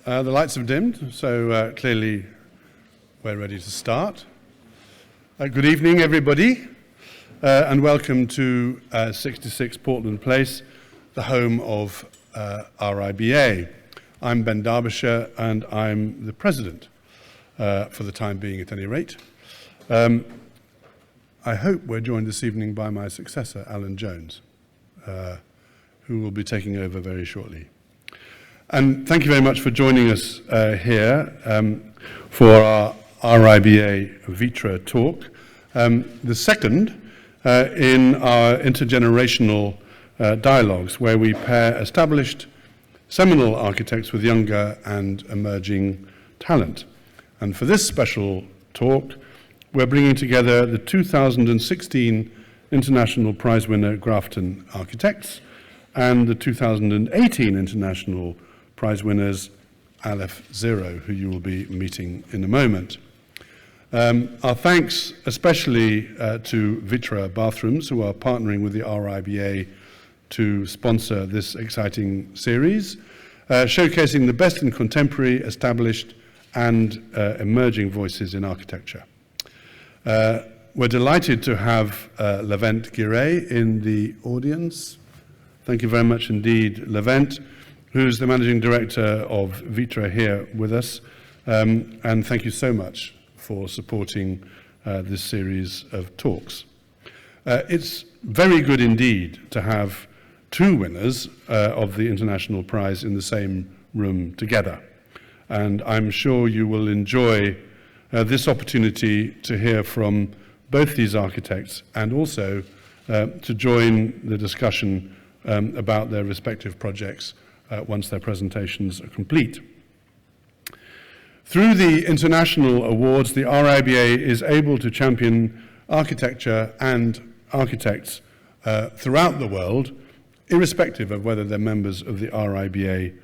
The lights have dimmed, so clearly we're ready to start. Good evening, everybody, and welcome to 66 Portland Place, the home of RIBA. I'm Ben Derbyshire, and I'm the president, for the time being at any rate. I hope we're joined this evening by my successor, Alan Jones, who will be taking over very shortly. And thank you very much for joining us here for our RIBA VitrA talk, the second in our Intergenerational Dialogues, where we pair established seminal architects with younger and emerging talent. And for this special talk, we're bringing together the 2016 International Prize winner Grafton Architects and the 2018 International Prize winners Aleph Zero, who you will be meeting in a moment. Our thanks especially to VitrA Bathrooms, who are partnering with the RIBA to sponsor this exciting series, showcasing the best in contemporary, established and emerging voices in architecture. We're delighted to have Levent Guiré in the audience. Thank you very much indeed, Levent, who's the managing director of VitrA here with us. And thank you so much for supporting this series of talks. It's very good indeed to have two winners of the International Prize in the same room together. And I'm sure you will enjoy this opportunity to hear from both these architects and also to join the discussion about their respective projects once their presentations are complete. Through the international awards, the RIBA is able to champion architecture and architects throughout the world, irrespective of whether they're members of the RIBA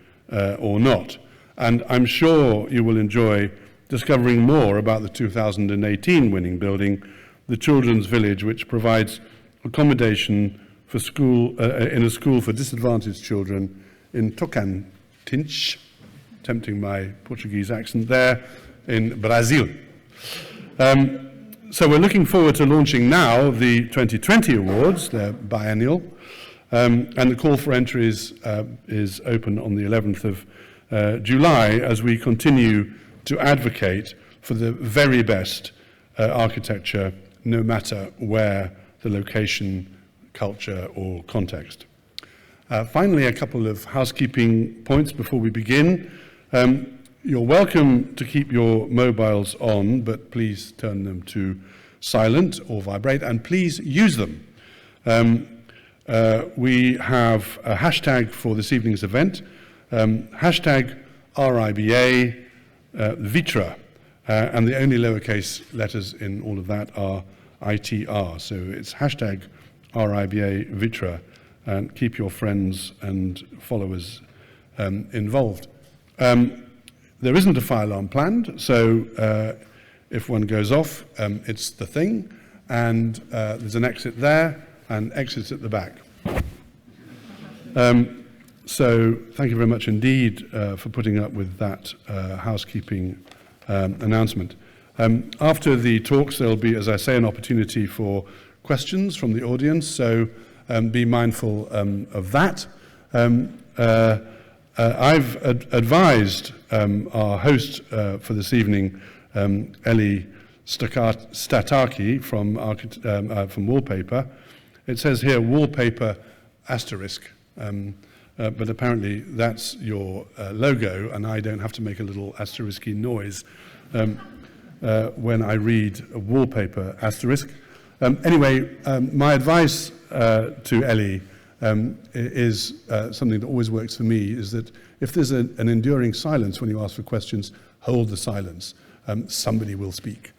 or not. And I'm sure you will enjoy discovering more about the 2018 winning building, the Children's Village, which provides accommodation for school in a school for disadvantaged children in Tocantins, tempting my Portuguese accent there, in Brazil. So we're looking forward to launching now the 2020 awards, they're biennial, and the call for entries is open on the 11th of July as we continue to advocate for the very best architecture, no matter where the location, culture or context. Finally, a couple of housekeeping points before we begin. You're welcome to keep your mobiles on, but please turn them to silent or vibrate, and please use them. We have a hashtag for this evening's event, hashtag RIBA VitrA, and the only lowercase letters in all of that are ITR, so it's hashtag RIBA VitrA, and keep your friends and followers involved. There isn't a fire alarm planned, so if one goes off, it's the thing, and there's an exit there and exits at the back. So thank you very much indeed for putting up with that housekeeping announcement. After the talks, there'll be, as I say, an opportunity for questions from the audience, so be mindful of that. I've advised our host for this evening, Ellie Stataki from Wallpaper. It says here, wallpaper asterisk, but apparently that's your logo, and I don't have to make a little asterisky noise when I read a wallpaper asterisk. Anyway, my advice to Ellie is something that always works for me, is that if there's an enduring silence when you ask for questions, hold the silence. Somebody will speak.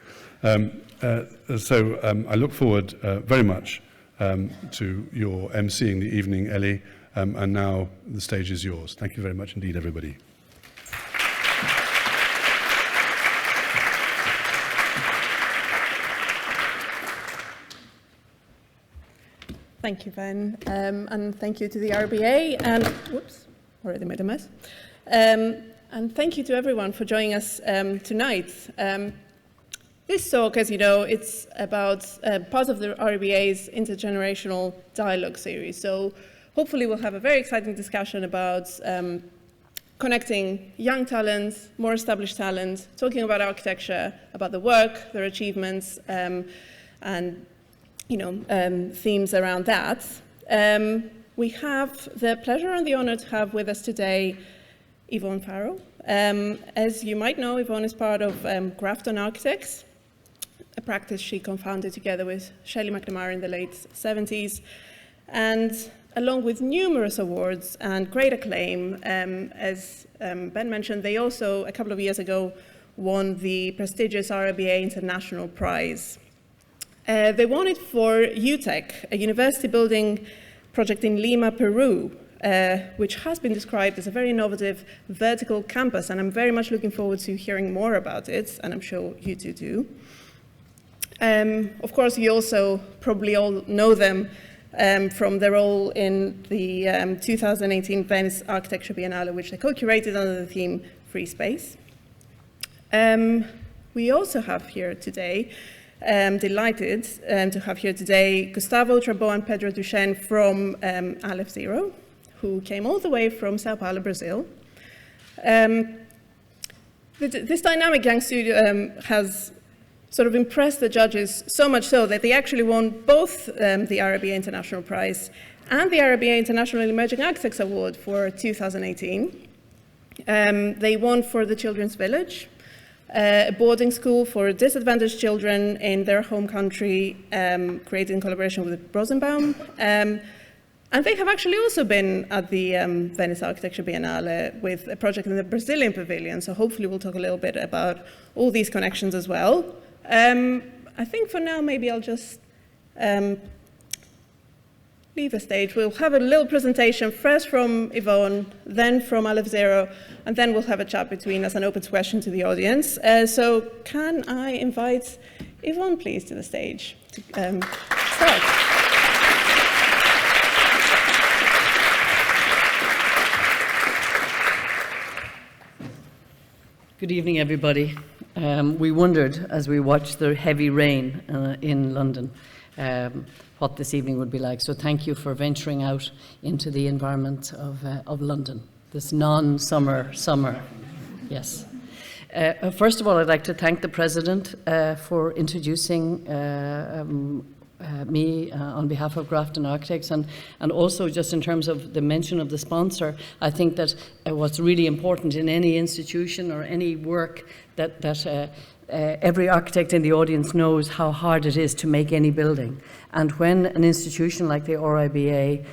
So I look forward very much to your emceeing the evening, Ellie, and now the stage is yours. Thank you very much indeed, everybody. Thank you, Ben, and thank you to the RBA, and whoops, already made a mess. And thank you to everyone for joining us tonight. This talk, as you know, it's about part of the RIBA's Intergenerational Dialogue series. So hopefully we'll have a very exciting discussion about connecting young talent, more established talent, talking about architecture, about the work, their achievements, and themes around that. We have the pleasure and the honor to have with us today Yvonne Farrell. As you might know, Yvonne is part of Grafton Architects, a practice she co-founded together with Shelley and McNamara in the late 70s. And along with numerous awards and great acclaim, as Ben mentioned, they also, a couple of years ago, won the prestigious RIBA International Prize. They won it for UTEC, a university building project in Lima, Peru, which has been described as a very innovative vertical campus, and I'm very much looking forward to hearing more about it, and I'm sure you two do. Of course, you also probably all know them from their role in the 2018 Venice Architecture Biennale, which they co-curated under the theme Free Space. We also have here today, delighted to have here today Gustavo Trabó and Pedro Duchenne from Aleph Zero, who came all the way from Sao Paulo, Brazil. This dynamic young studio has sort of impressed the judges so much so that they actually won both the RIBA International Prize and the RIBA International Emerging Architects Award for 2018. They won for the Children's Village, a boarding school for disadvantaged children in their home country, created in collaboration with Rosenbaum. And they have actually also been at the Venice Architecture Biennale with a project in the Brazilian pavilion, so hopefully we'll talk a little bit about all these connections as well. I think for now, maybe I'll just leave the stage. We'll have a little presentation, first from Yvonne, then from Aleph Zero, and then we'll have a chat between us and open to question to the audience. So can I invite Yvonne, please, to the stage to start? Good evening, everybody. We wondered, as we watched the heavy rain in London, what this evening would be like. So thank you for venturing out into the environment of London, this non-summer summer. Yes. First of all, I'd like to thank the President for introducing me on behalf of Grafton Architects, and also just in terms of the mention of the sponsor. I think that what's really important in any institution or any work that every architect in the audience knows how hard it is to make any building. And when an institution like the RIBA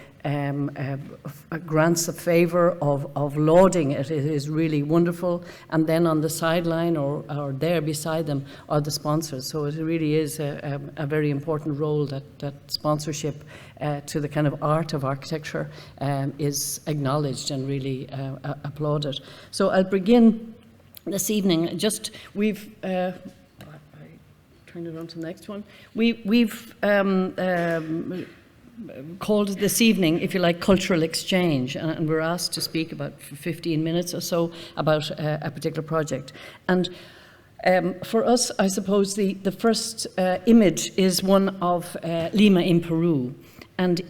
grants a favor of lauding it, it is really wonderful. And then on the sideline or there beside them are the sponsors. So it really is a very important role that sponsorship to the kind of art of architecture is acknowledged and really applauded. So I'll begin this evening. We've I turn it on to the next one. We've called this evening, if you like, cultural exchange, and we're asked to speak about 15 minutes or so about a particular project. And for us, I suppose the first image is one of Lima in Peru. And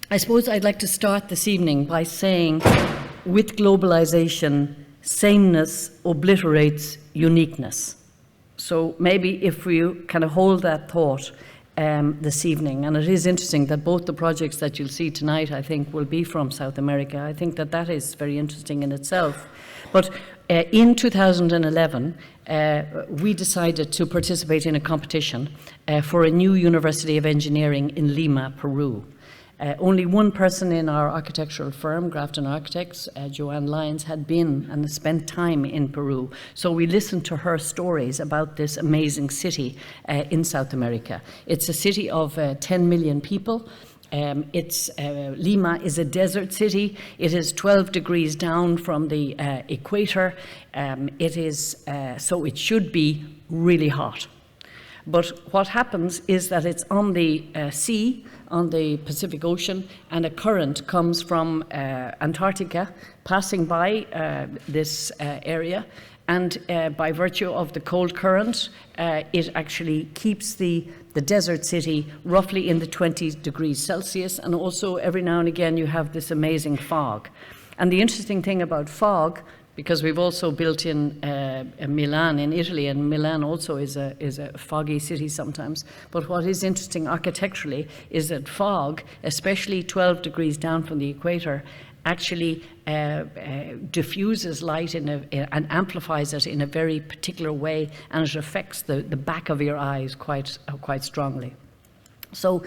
I suppose I'd like to start this evening by saying, with globalization, sameness obliterates uniqueness. So maybe if we kind of hold that thought this evening, and it is interesting that both the projects that you'll see tonight, I think, will be from South America. I think that is very interesting in itself. But in 2011, we decided to participate in a competition for a new University of Engineering in Lima, Peru. Only one person in our architectural firm, Grafton Architects, Joanne Lyons, had been and spent time in Peru. So we listened to her stories about this amazing city in South America. It's a city of 10 million people. Lima is a desert city. It is 12 degrees down from the equator. So it should be really hot. But what happens is that it's on the sea, on the Pacific Ocean, and a current comes from Antarctica, passing by this area. And by virtue of the cold current, it actually keeps the desert city roughly in the 20 degrees Celsius, and also every now and again you have this amazing fog. And the interesting thing about fog, because we've also built in Milan in Italy, and Milan also is a foggy city sometimes, but what is interesting architecturally is that fog, especially 12 degrees down from the equator, actually diffuses light and amplifies it in a very particular way, and it affects the back of your eyes quite strongly. So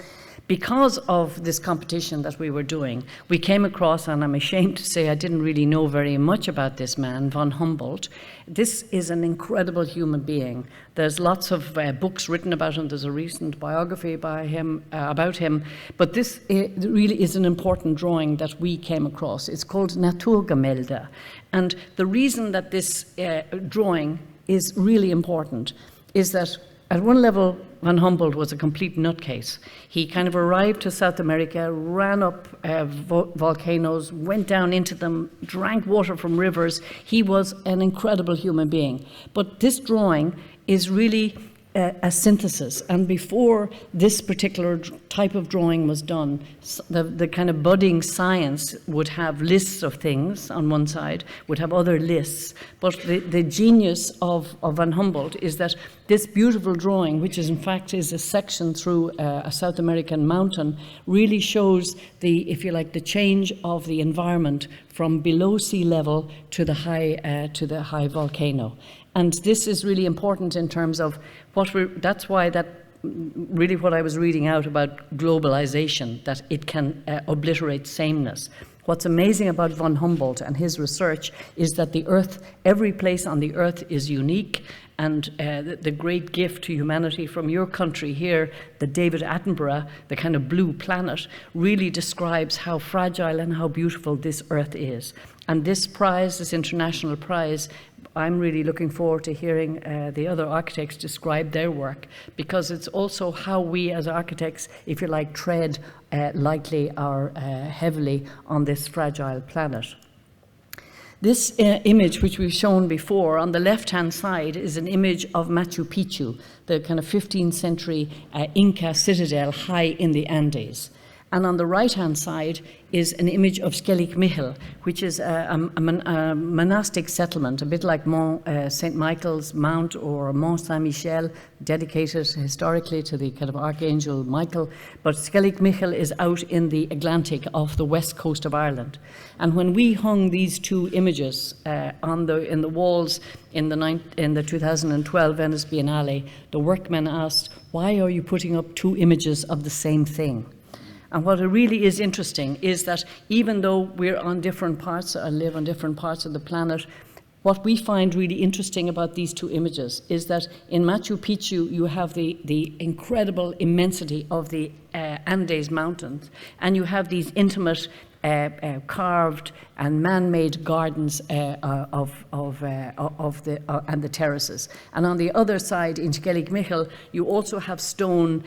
because of this competition that we were doing, we came across, and I'm ashamed to say I didn't really know very much about this man, von Humboldt. This is an incredible human being. There's lots of books written about him. There's a recent biography by him, about him. But this really is an important drawing that we came across. It's called Naturgemälde. And the reason that this drawing is really important is that at one level, von Humboldt was a complete nutcase. He kind of arrived to South America, ran up volcanoes, went down into them, drank water from rivers. He was an incredible human being. But this drawing is really a synthesis. And before this particular type of drawing was done, the kind of budding science would have lists of things on one side, would have other lists. But the genius of von Humboldt is that this beautiful drawing, which is in fact is a section through a South American mountain, really shows if you like, the change of the environment from below sea level to the high volcano. And this is really important in terms of that's why really what I was reading out about globalization, that it can obliterate sameness. What's amazing about von Humboldt and his research is that the Earth, every place on the Earth is unique, and the great gift to humanity from your country here, the David Attenborough, the kind of blue planet, really describes how fragile and how beautiful this Earth is. And this prize, this international prize, I'm really looking forward to hearing the other architects describe their work, because it's also how we as architects, if you like, tread lightly or heavily on this fragile planet. This image, which we've shown before, on the left-hand side is an image of Machu Picchu, the kind of 15th century Inca citadel high in the Andes. And on the right-hand side is an image of Skellig Michel, which is a monastic settlement, a bit like Mont St. Michael's Mount or Mont Saint-Michel, dedicated historically to the kind of Archangel Michael. But Skellig Michel is out in the Atlantic off the west coast of Ireland. And when we hung these two images in the walls in the 2012 Venice Biennale, the workmen asked, "Why are you putting up two images of the same thing?" And what really is interesting is that even though we're on different parts and live on different parts of the planet, what we find really interesting about these two images is that in Machu Picchu you have the incredible immensity of the Andes Mountains, and you have these intimate carved and man-made gardens and the terraces. And on the other side, in Skellig Michel, you also have stone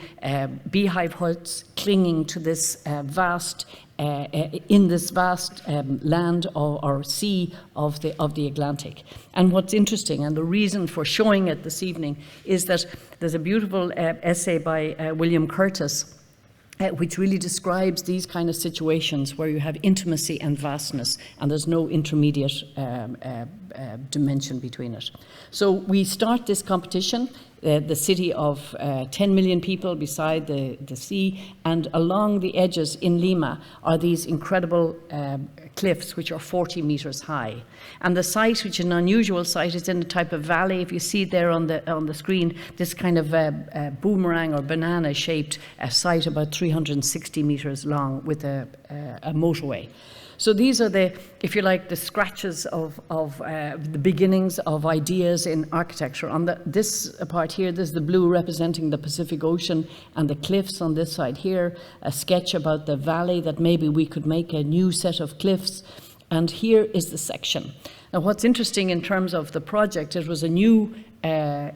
beehive huts clinging to this vast land or sea of the Atlantic. And what's interesting, and the reason for showing it this evening, is that there's a beautiful essay by William Curtis, which really describes these kind of situations where you have intimacy and vastness, and there's no intermediate dimension between it. So we start this competition, the city of 10 million people beside the sea, and along the edges in Lima are these incredible cliffs which are 40 meters high. And the site, which is an unusual site, is in a type of valley. If you see there on the screen, this kind of boomerang or banana-shaped site about 360 meters long with a motorway. So these are if you like, the scratches of the beginnings of ideas in architecture. On this part here, there's the blue representing the Pacific Ocean and the cliffs on this side here, a sketch about the valley that maybe we could make a new set of cliffs. And here is the section. Now what's interesting in terms of the project, it was a new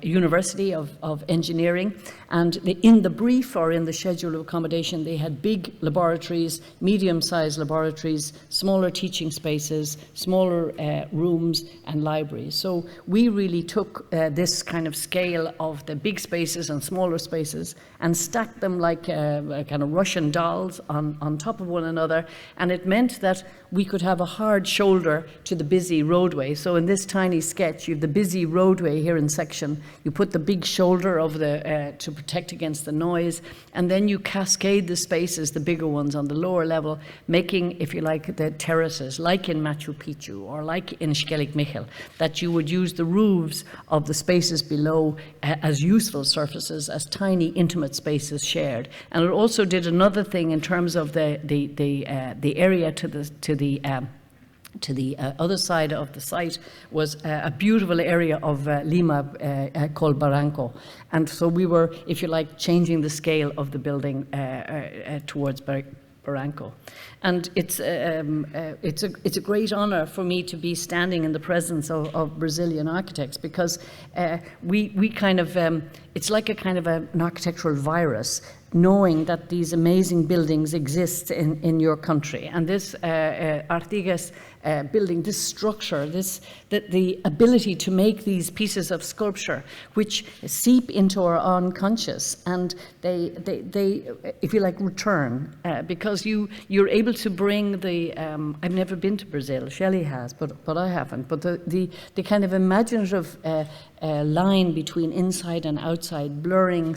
University of Engineering, and in the brief or in the schedule of accommodation they had big laboratories, medium-sized laboratories, smaller teaching spaces, smaller rooms and libraries. So we really took this kind of scale of the big spaces and smaller spaces and stacked them like kind of Russian dolls on top of one another, and it meant that we could have a hard shoulder to the busy roadway. So in this tiny sketch, you have the busy roadway here in section, you put the big shoulder of the to protect against the noise, and then you cascade the spaces, the bigger ones, on the lower level, making, if you like, the terraces, like in Machu Picchu or like in Skellig Michel, that you would use the roofs of the spaces below as useful surfaces, as tiny intimate spaces shared. And it also did another thing in terms of the area to the other side of the site was a beautiful area of Lima called Barranco. And so we were, if you like, changing the scale of the building towards Barranco. And it's a great honor for me to be standing in the presence of Brazilian architects, because we kind of, it's like a kind of an architectural virus, knowing that these amazing buildings exist in your country. And this Artigas building, this structure, the ability to make these pieces of sculpture which seep into our unconscious, and they if you like, return, because you're able to bring the, I've never been to Brazil, Shelley has, but I haven't, but the kind of imaginative line between inside and outside, blurring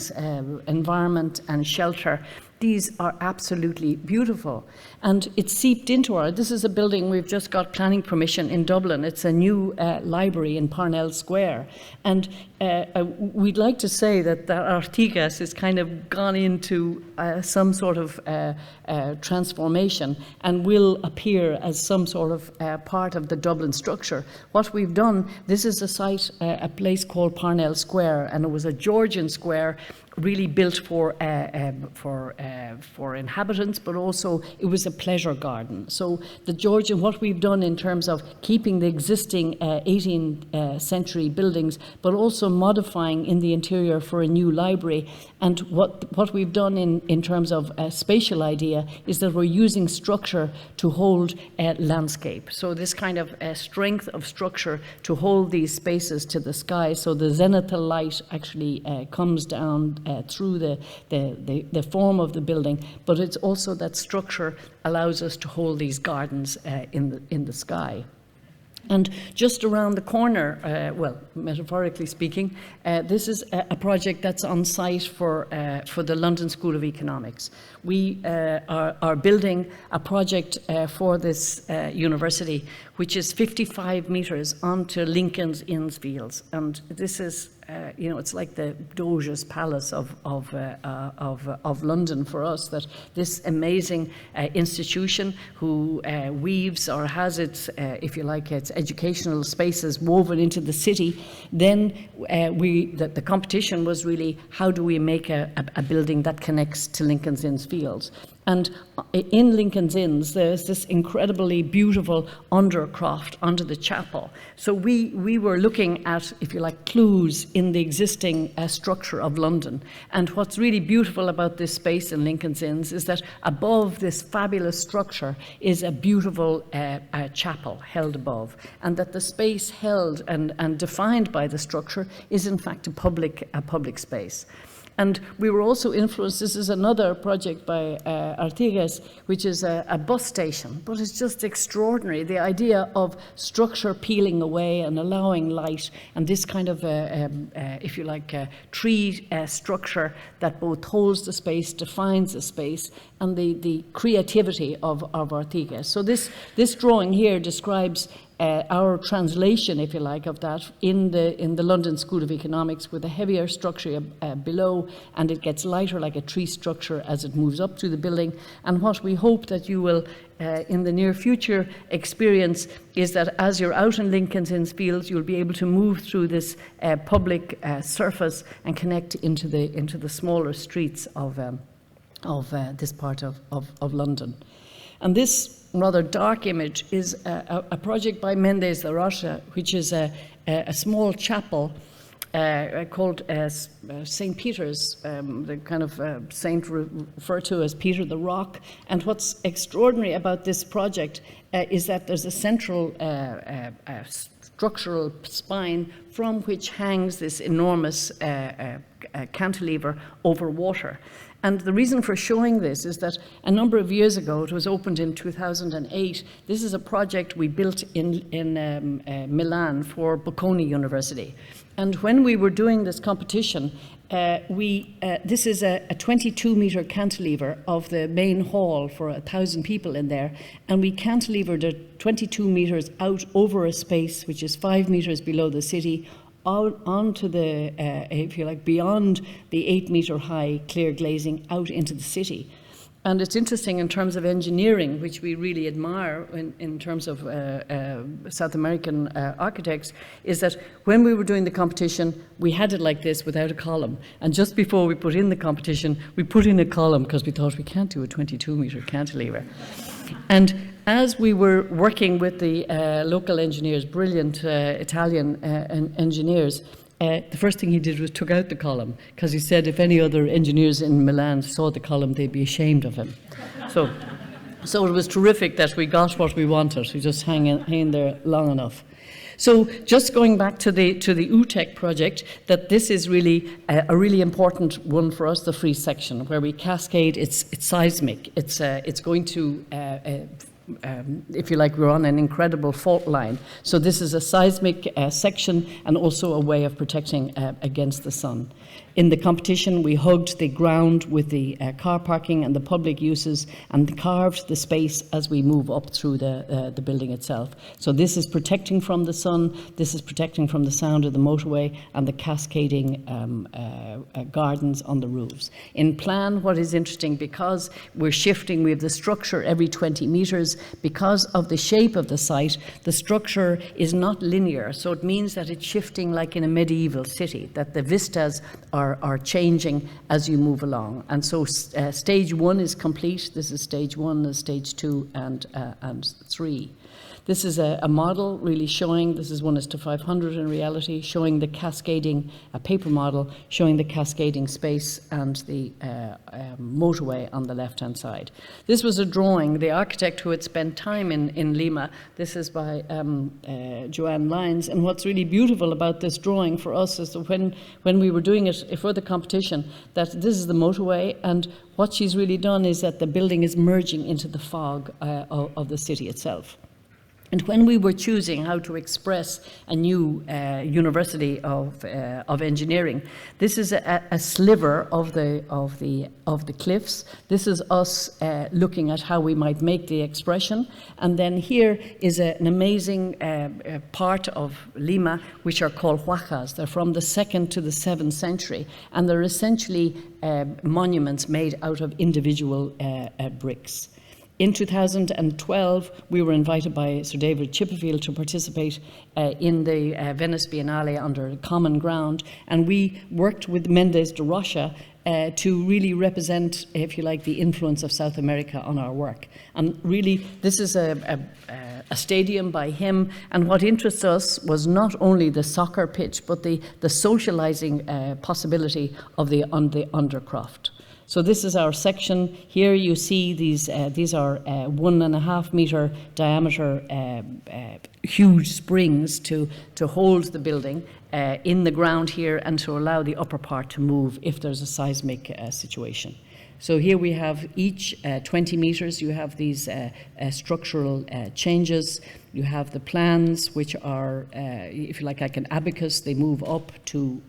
environment and shelter, these are absolutely beautiful. And it seeped into this is a building we've just got planning permission in Dublin. It's a new library in Parnell Square. And we'd like to say that Artigas has kind of gone into some sort of transformation and will appear as some sort of part of the Dublin structure. What we've done, this is a site, a place called Parnell Square, and it was a Georgian square really built for inhabitants, but also it was a pleasure garden. So the Georgian, what we've done in terms of keeping the existing 18th century buildings, but also modifying in the interior for a new library. And what we've done in terms of a spatial idea is that we're using structure to hold landscape. So this kind of strength of structure to hold these spaces to the sky. So the zenithal light actually comes down through the form of the building, but it's also that structure allows us to hold these gardens in the sky. And just around the corner, well, metaphorically speaking, this is a project that's on site for the London School of Economics. We are building a project for this university, which is 55 metres onto Lincoln's Inn Fields, and this is. It's like the Doge's Palace of London for us, that this amazing institution who weaves or has its, if you like, its educational spaces woven into the city. Then the competition was really, how do we make a building that connects to Lincoln's Inn Fields? And in Lincoln's Inns, there's this incredibly beautiful undercroft under the chapel. So we were looking at, if you like, clues in the existing structure of London. And what's really beautiful about this space in Lincoln's Inns is that above this fabulous structure is a beautiful chapel held above, and that the space held and defined by the structure is in fact a public space. And we were also influenced, this is another project by Artigas, which is a bus station, but it's just extraordinary. The idea of structure peeling away and allowing light, and this kind of, if you like, tree structure that both holds the space, defines the space, and the creativity of Artigas. So this drawing here describes our translation, if you like, of that in the London School of Economics, with a heavier structure below, and it gets lighter like a tree structure as it moves up through the building. And what we hope that you will, in the near future, experience is that as you're out in Lincoln's Inn Fields, you'll be able to move through this public surface and connect into the smaller streets of this part of London. And this rather dark image is a project by Méndez de Rocha, which is a small chapel called St. Peter's, the kind of saint referred to as Peter the Rock. And what's extraordinary about this project is that there's a central structural spine from which hangs this enormous cantilever over water. And the reason for showing this is that a number of years ago, it was opened in 2008, this is a project we built in Milan for Bocconi University. And when we were doing this competition, this is a 22-meter cantilever of the main hall for 1,000 people in there, and we cantilevered it 22 meters out over a space which is 5 meters below the city, out onto the, if you like, beyond the 8-meter high clear glazing out into the city. And it's interesting in terms of engineering, which we really admire in terms of South American architects, is that when we were doing the competition, we had it like this without a column. And just before we put in the competition, we put in a column because we thought we can't do a 22-meter cantilever. And as we were working with the local engineers, brilliant Italian engineers, the first thing he did was took out the column, because he said if any other engineers in Milan saw the column, they'd be ashamed of him. So it was terrific that we got what we wanted. We just hang there long enough. So just going back to the UTEC project, that this is really a really important one for us, the free section, where we cascade. It's seismic. It's going to if you like, we're on an incredible fault line. So this is a seismic section and also a way of protecting against the sun. In the competition, we hugged the ground with the car parking and the public uses and carved the space as we move up through the building itself. So this is protecting from the sun, this is protecting from the sound of the motorway and the cascading gardens on the roofs. In plan, what is interesting, because we're shifting, we have the structure every 20 meters, because of the shape of the site, the structure is not linear. So it means that it's shifting like in a medieval city, that the vistas are changing as you move along. And so stage 1 is complete. This is stage 1, and stage 2 and 3. This is a model really showing, this is 1:500 in reality, showing the cascading, a paper model, showing the cascading space and the motorway on the left-hand side. This was a drawing, the architect who had spent time in Lima, this is by Joanne Lyons, and what's really beautiful about this drawing for us is that when we were doing it for the competition, that this is the motorway, and what she's really done is that the building is merging into the fog of the city itself. And when we were choosing how to express a new university of engineering, this is a sliver of the cliffs. This is us looking at how we might make the expression. And then here is an amazing part of Lima, which are called huacas. They're from the 2nd to the 7th century, and they're essentially monuments made out of individual bricks. In 2012, we were invited by Sir David Chipperfield to participate in the Venice Biennale under Common Ground, and we worked with Mendes de Rocha to really represent, if you like, the influence of South America on our work. And really, this is a stadium by him, and what interests us was not only the soccer pitch, but the socializing possibility of the undercroft. So this is our section. Here you see these are 1.5 meter diameter huge springs to hold the building in the ground here and to allow the upper part to move if there's a seismic situation. So here we have each 20 meters, you have these structural changes. You have the plans, which are, if you like an abacus, they move up to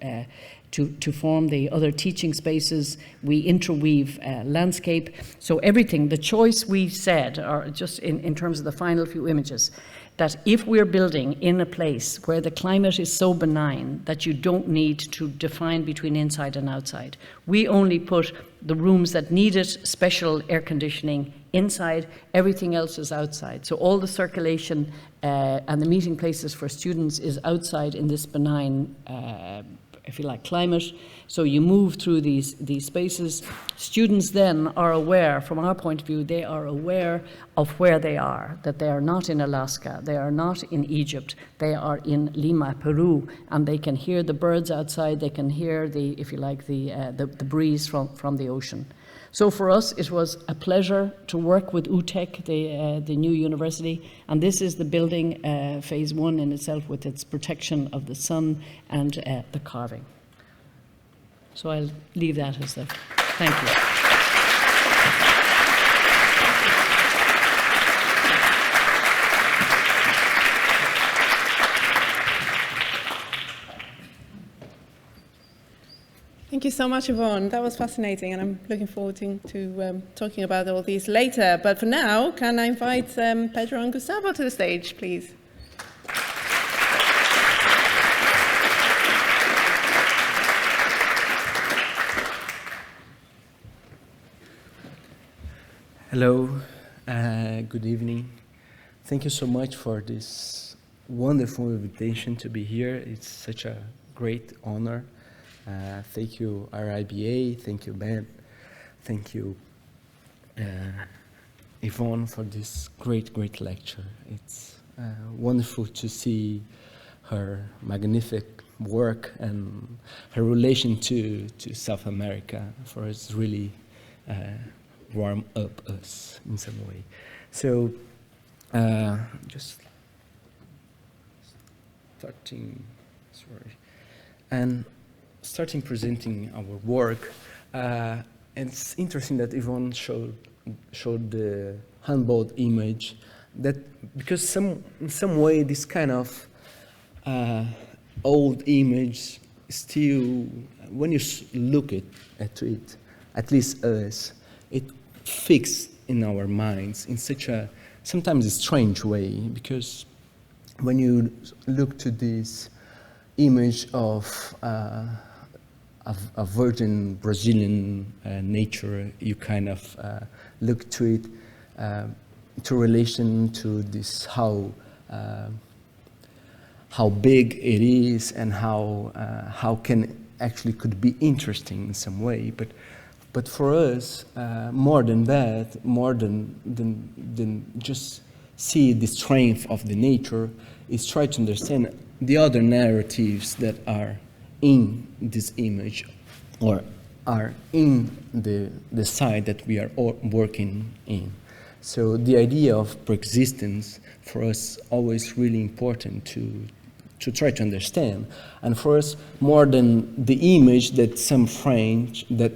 form the other teaching spaces. We interweave landscape. So everything, the choice we said, or just in terms of the final few images, that if we're building in a place where the climate is so benign that you don't need to define between inside and outside, we only put the rooms that needed special air conditioning inside, everything else is outside. So all the circulation and the meeting places for students is outside in this benign if you like, climate. So you move through these spaces. Students then are aware, from our point of view, they are aware of where they are, that they are not in Alaska, they are not in Egypt, they are in Lima, Peru, and they can hear the birds outside, they can hear the, if you like, the breeze from the ocean. So for us, it was a pleasure to work with UTEC, the new university, and this is the building, phase 1 in itself, with its protection of the sun and the carving. So I'll leave that as the, thank you. Thank you so much, Yvonne. That was fascinating, and I'm looking forward to talking about all these later. But for now, can I invite Pedro and Gustavo to the stage, please? Hello, good evening. Thank you so much for this wonderful invitation to be here. It's such a great honor. Thank you, RIBA, thank you, Ben, thank you, Yvonne, for this great lecture. It's wonderful to see her magnificent work and her relation to South America. For us, really warm up us in some way. So, just starting presenting our work, and it's interesting that Yvonne showed the handball image, that because in some way this kind of old image still, when you look at it, at least us, it fixed in our minds in such a sometimes a strange way, because when you look to this image of a virgin Brazilian nature, you kind of look to it to relation to this how big it is and how can actually could be interesting in some way, but for us, more than that, more than just see the strength of the nature, is try to understand the other narratives that are in this image or are in the site that we are working in. So the idea of preexistence for us always really important to try to understand, and for us more than the image that some French that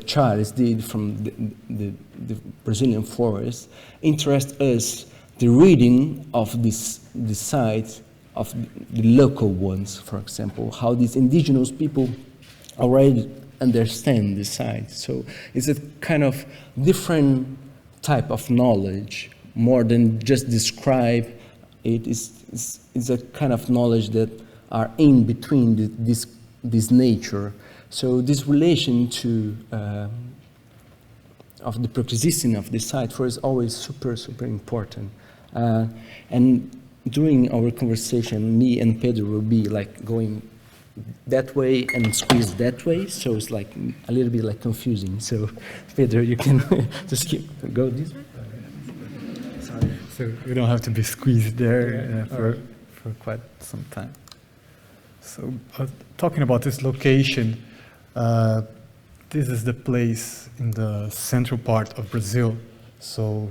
Charles did from the Brazilian forest, interest us the reading of the sites of the local ones, for example, how these indigenous people already understand the site. So it's a kind of different type of knowledge, more than just describe it. Is a kind of knowledge that are in between this nature. So this relation to of the preexistence of the site for us is always super important. And during our conversation, me and Pedro will be like going that way and squeeze that way. So it's like a little bit like confusing. So Pedro, you can just go this way. Sorry. So we don't have to be squeezed there for quite some time. So talking about this location, this is the place in the central part of Brazil. So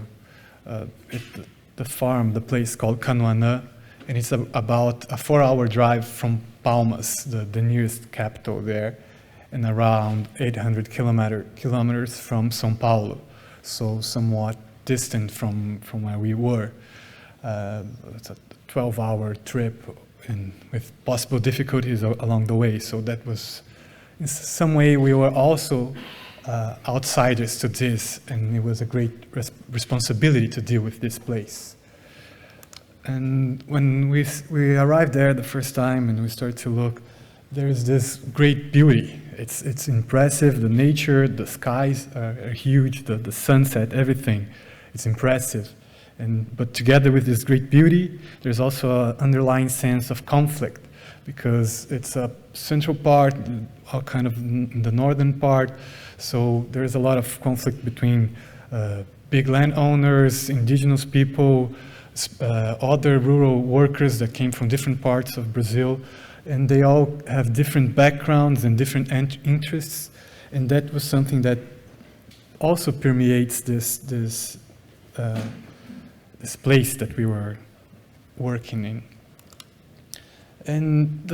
the farm, the place called Canoanã, and it's about a 4-hour drive from Palmas, the nearest capital there, and around 800 kilometers from São Paulo, so somewhat distant from where we were. It's a 12-hour trip, and with possible difficulties along the way. So that was, in some way, we were also outsiders to this, and it was a great responsibility to deal with this place. And when we arrived there the first time and we started to look, there's this great beauty. It's impressive, the nature, the skies are huge, the sunset, everything. It's impressive. But together with this great beauty, there's also an underlying sense of conflict, because it's a central part, kind of the northern part. So there's a lot of conflict between big landowners, indigenous people, other rural workers that came from different parts of Brazil, and they all have different backgrounds and different interests, and that was something that also permeates this place that we were working in. And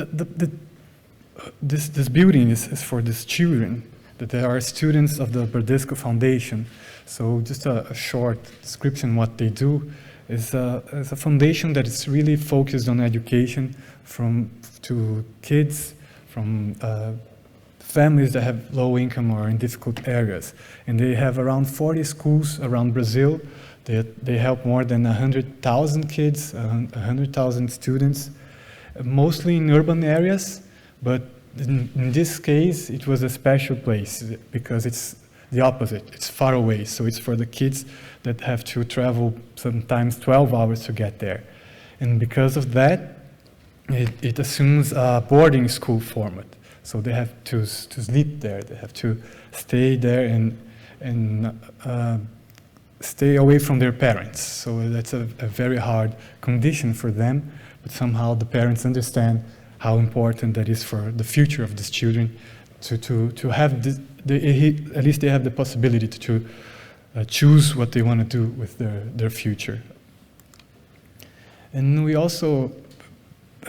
this building is for these children, that they are students of the Bradesco Foundation. So just a short description what they do is a foundation that is really focused on education to kids from families that have low income or in difficult areas. And they have around 40 schools around Brazil. They help more than 100,000 kids, 100,000 students, mostly in urban areas, but in this case, it was a special place because it's the opposite. It's far away, so it's for the kids that have to travel sometimes 12 hours to get there. And because of that, it assumes a boarding school format. So they have to sleep there, they have to stay there and stay away from their parents. So that's a very hard condition for them, but somehow the parents understand how important that is for the future of these children to have this, at least they have the possibility to choose what they want to do with their future. And we also,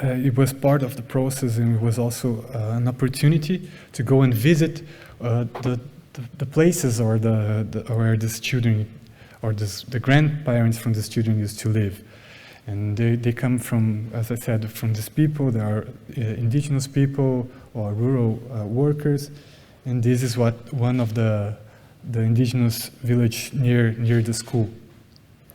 it was part of the process, and it was also an opportunity to go and visit the places or where the children or the grandparents from the children used to live. And they come from, as I said, from these people. There are indigenous people or rural workers, and this is what one of the indigenous village near the school.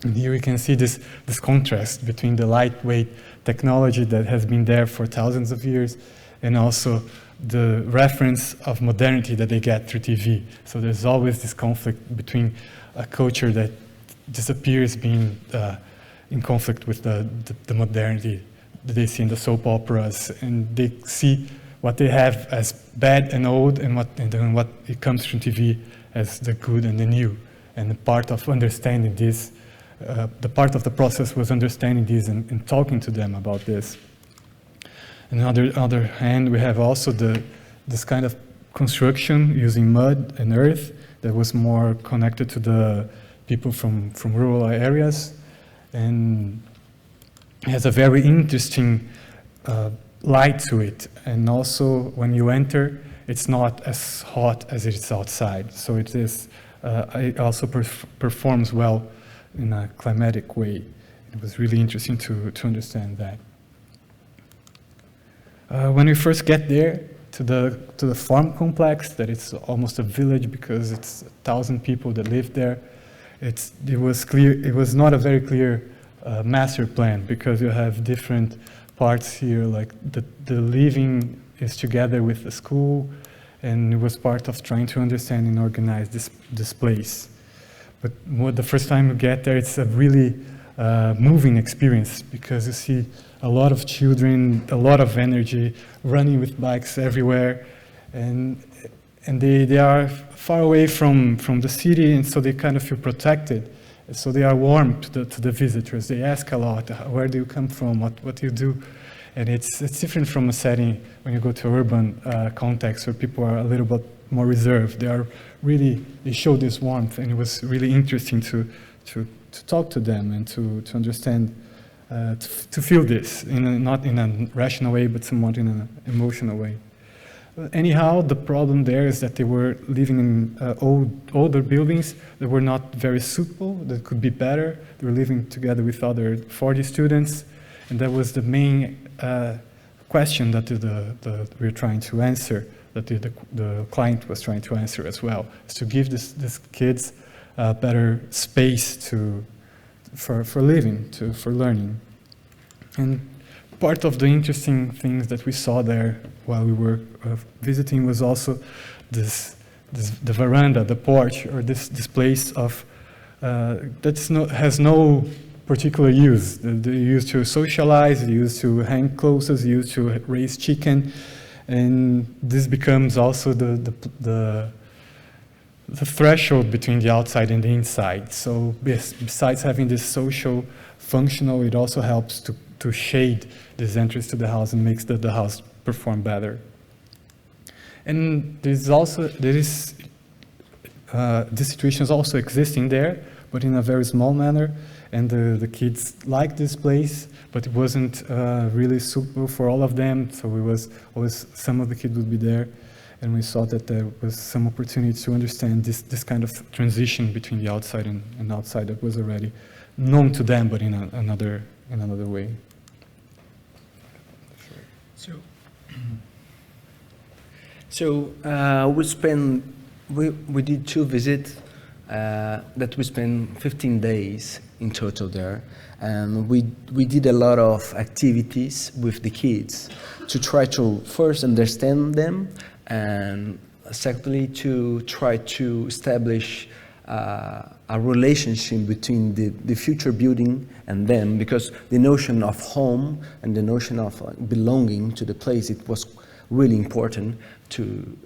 And here we can see this contrast between the lightweight technology that has been there for thousands of years, and also the reference of modernity that they get through TV. So there's always this conflict between a culture that disappears being in conflict with the modernity that they see in the soap operas, and they see what they have as bad and old, and then what it comes from TV as the good and the new. And the part of understanding this, the part of the process was understanding this and talking to them about this. And on the other hand, we have also this kind of construction using mud and earth that was more connected to the people from rural areas, and it has a very interesting light to it. And also, when you enter, it's not as hot as it is outside. So it is. It also performs well in a climatic way. It was really interesting to understand that. When we first get there to the farm complex, that it's almost a village because it's 1,000 people that live there. It was clear. It was not a very clear master plan, because you have different parts here, like the living is together with the school, and it was part of trying to understand and organize this place. But the first time you get there, it's a really moving experience, because you see a lot of children, a lot of energy, running with bikes everywhere, and they are far away from the city, and so they kind of feel protected. So they are warm to the visitors. They ask a lot, where do you come from, what do you do? And it's different from a setting when you go to urban context where people are a little bit more reserved. They show this warmth, and it was really interesting to talk to them and to understand, to feel this, not in a rational way, but somewhat in an emotional way. Anyhow, the problem there is that they were living in older buildings that were not very suitable, that could be better. They were living together with other 40 students, and that was the main question that we were trying to answer, that the client was trying to answer as well, is to give these kids a better space for living, for learning. And part of the interesting things that we saw there while we were visiting was also the veranda, the porch, or this place of has no particular use. They're used to socialize, they're used to hang clothes, they're used to raise chicken, and this becomes also the threshold between the outside and the inside. So besides having this social functional, it also helps to shade this entrance to the house and makes the house perform better. And this situation is also existing there, but in a very small manner. And the kids liked this place, but it wasn't really suitable for all of them. So it was always some of the kids would be there, and we saw that there was some opportunity to understand this kind of transition between the outside and outside that was already known to them, but in another way. So we did 2 visits that we spent 15 days in total there, and we did a lot of activities with the kids to try to first understand them, and secondly to try to establish a relationship between the future building and them, because the notion of home and the notion of belonging to the place, it was really important to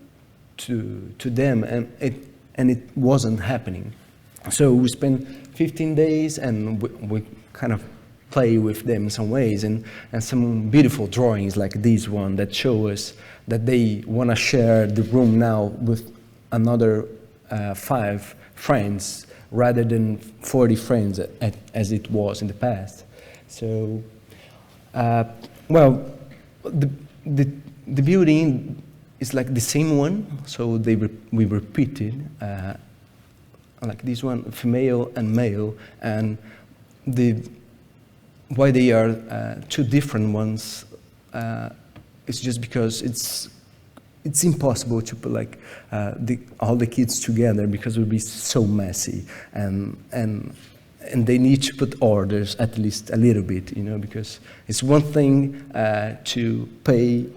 them, and it wasn't happening. So we spent 15 days, and we kind of play with them in some ways, and some beautiful drawings like this one that show us that they want to share the room now with another 5 friends rather than 40 friends as it was in the past. So, well, the building is like the same one, so we repeated like this one, female and male, and why they are 2 different ones is just because it's impossible to put like all the kids together, because it would be so messy, and they need to put orders at least a little bit, you know, because it's one thing to pay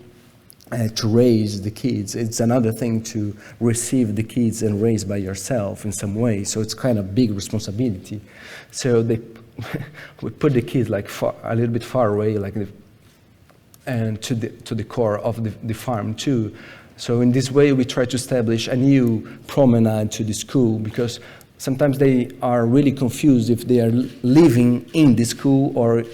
to raise the kids, it's another thing to receive the kids and raise by yourself in some way. So it's kind of big responsibility. So we put the kids like a little bit far away, like and to the core of the farm too. So in this way, we try to establish a new promenade to the school, because sometimes they are really confused if they are living in the school or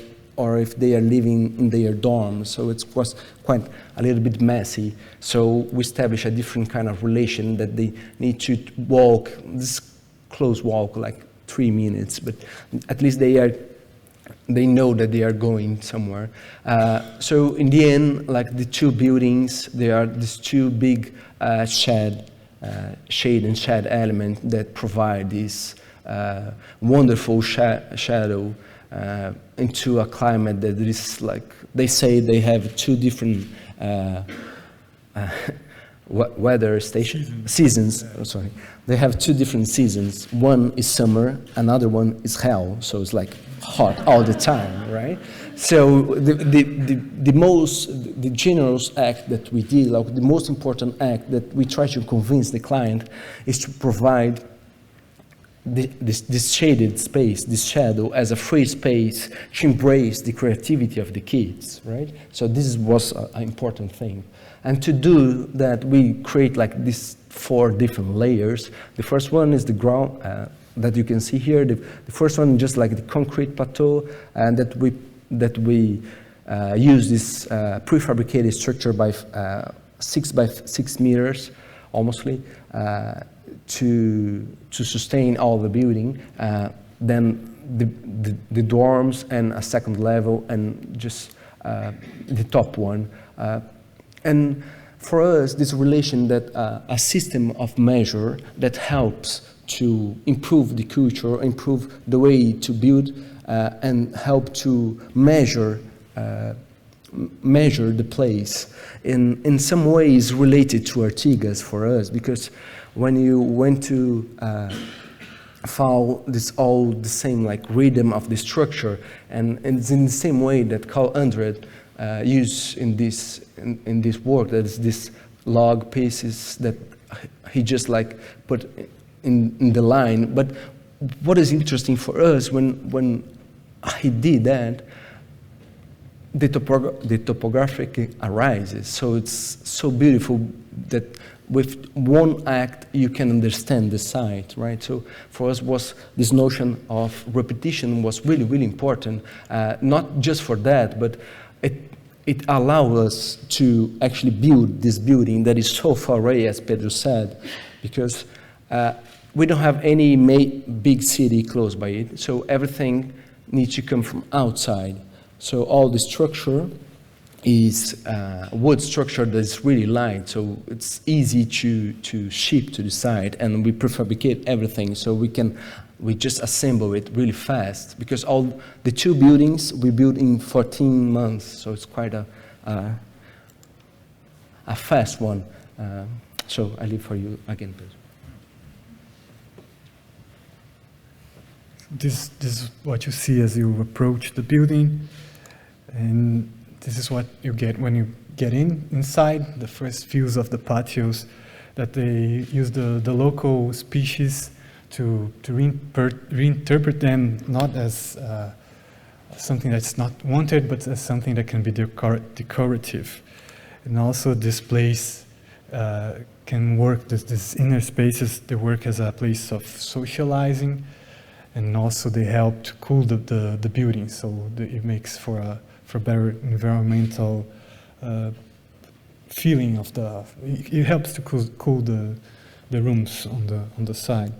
if they are living in their dorms. So it was quite a little bit messy. So we established a different kind of relation that they need to walk, this close walk, like 3 minutes, but at least they know that they are going somewhere. So in the end, like the 2 buildings, they are these 2 big shade and shed element that provide this wonderful shadow into a climate that is like, they say they have 2 different weather seasons. Oh, sorry. They have 2 different seasons. One is summer, another one is hell. So it's like hot all the time, right? So the generous act that we did, like the most important act that we try to convince the client, is to provide this shaded space, this shadow, as a free space to embrace the creativity of the kids, right? So this was an important thing. And to do that, we create like these 4 different layers. The first one is the ground that you can see here. The first one, just like the concrete plateau, and that we use this prefabricated structure by 6 by 6 meters, almostly, to sustain all the building. Then the dorms and a second level, and just the top one. And for us, this relation that a system of measure that helps to improve the culture, improve the way to build, and help to measure the place, in some ways related to Artigas for us, because when you went to follow this all the same like rhythm of the structure, and it's in the same way that Carl Andred used in this work, that is this log pieces that he just like put in the line. But what is interesting for us when he did that, the topographic arises. So it's so beautiful that with one act you can understand the site, right? So for us, was this notion of repetition was really, really important, not just for that, but it allowed us to actually build this building that is so far away, as Pedro said, because we don't have any big city close by it, so everything needs to come from outside. So all the structure is wood structure that's really light, so it's easy to ship to the site, and we prefabricate everything, so we just assemble it really fast, because all the 2 buildings we built in 14 months, so it's quite a fast one. So I leave for you again, please. This is what you see as you approach the building, and this is what you get when you get inside. The first views of the patios, that they use the local species to reinterpret them, not as something that's not wanted, but as something that can be decorative. And also this place can work, this inner spaces, they work as a place of socializing, and also they help to cool the building, so it makes for better environmental feeling of it helps to cool the rooms on the side.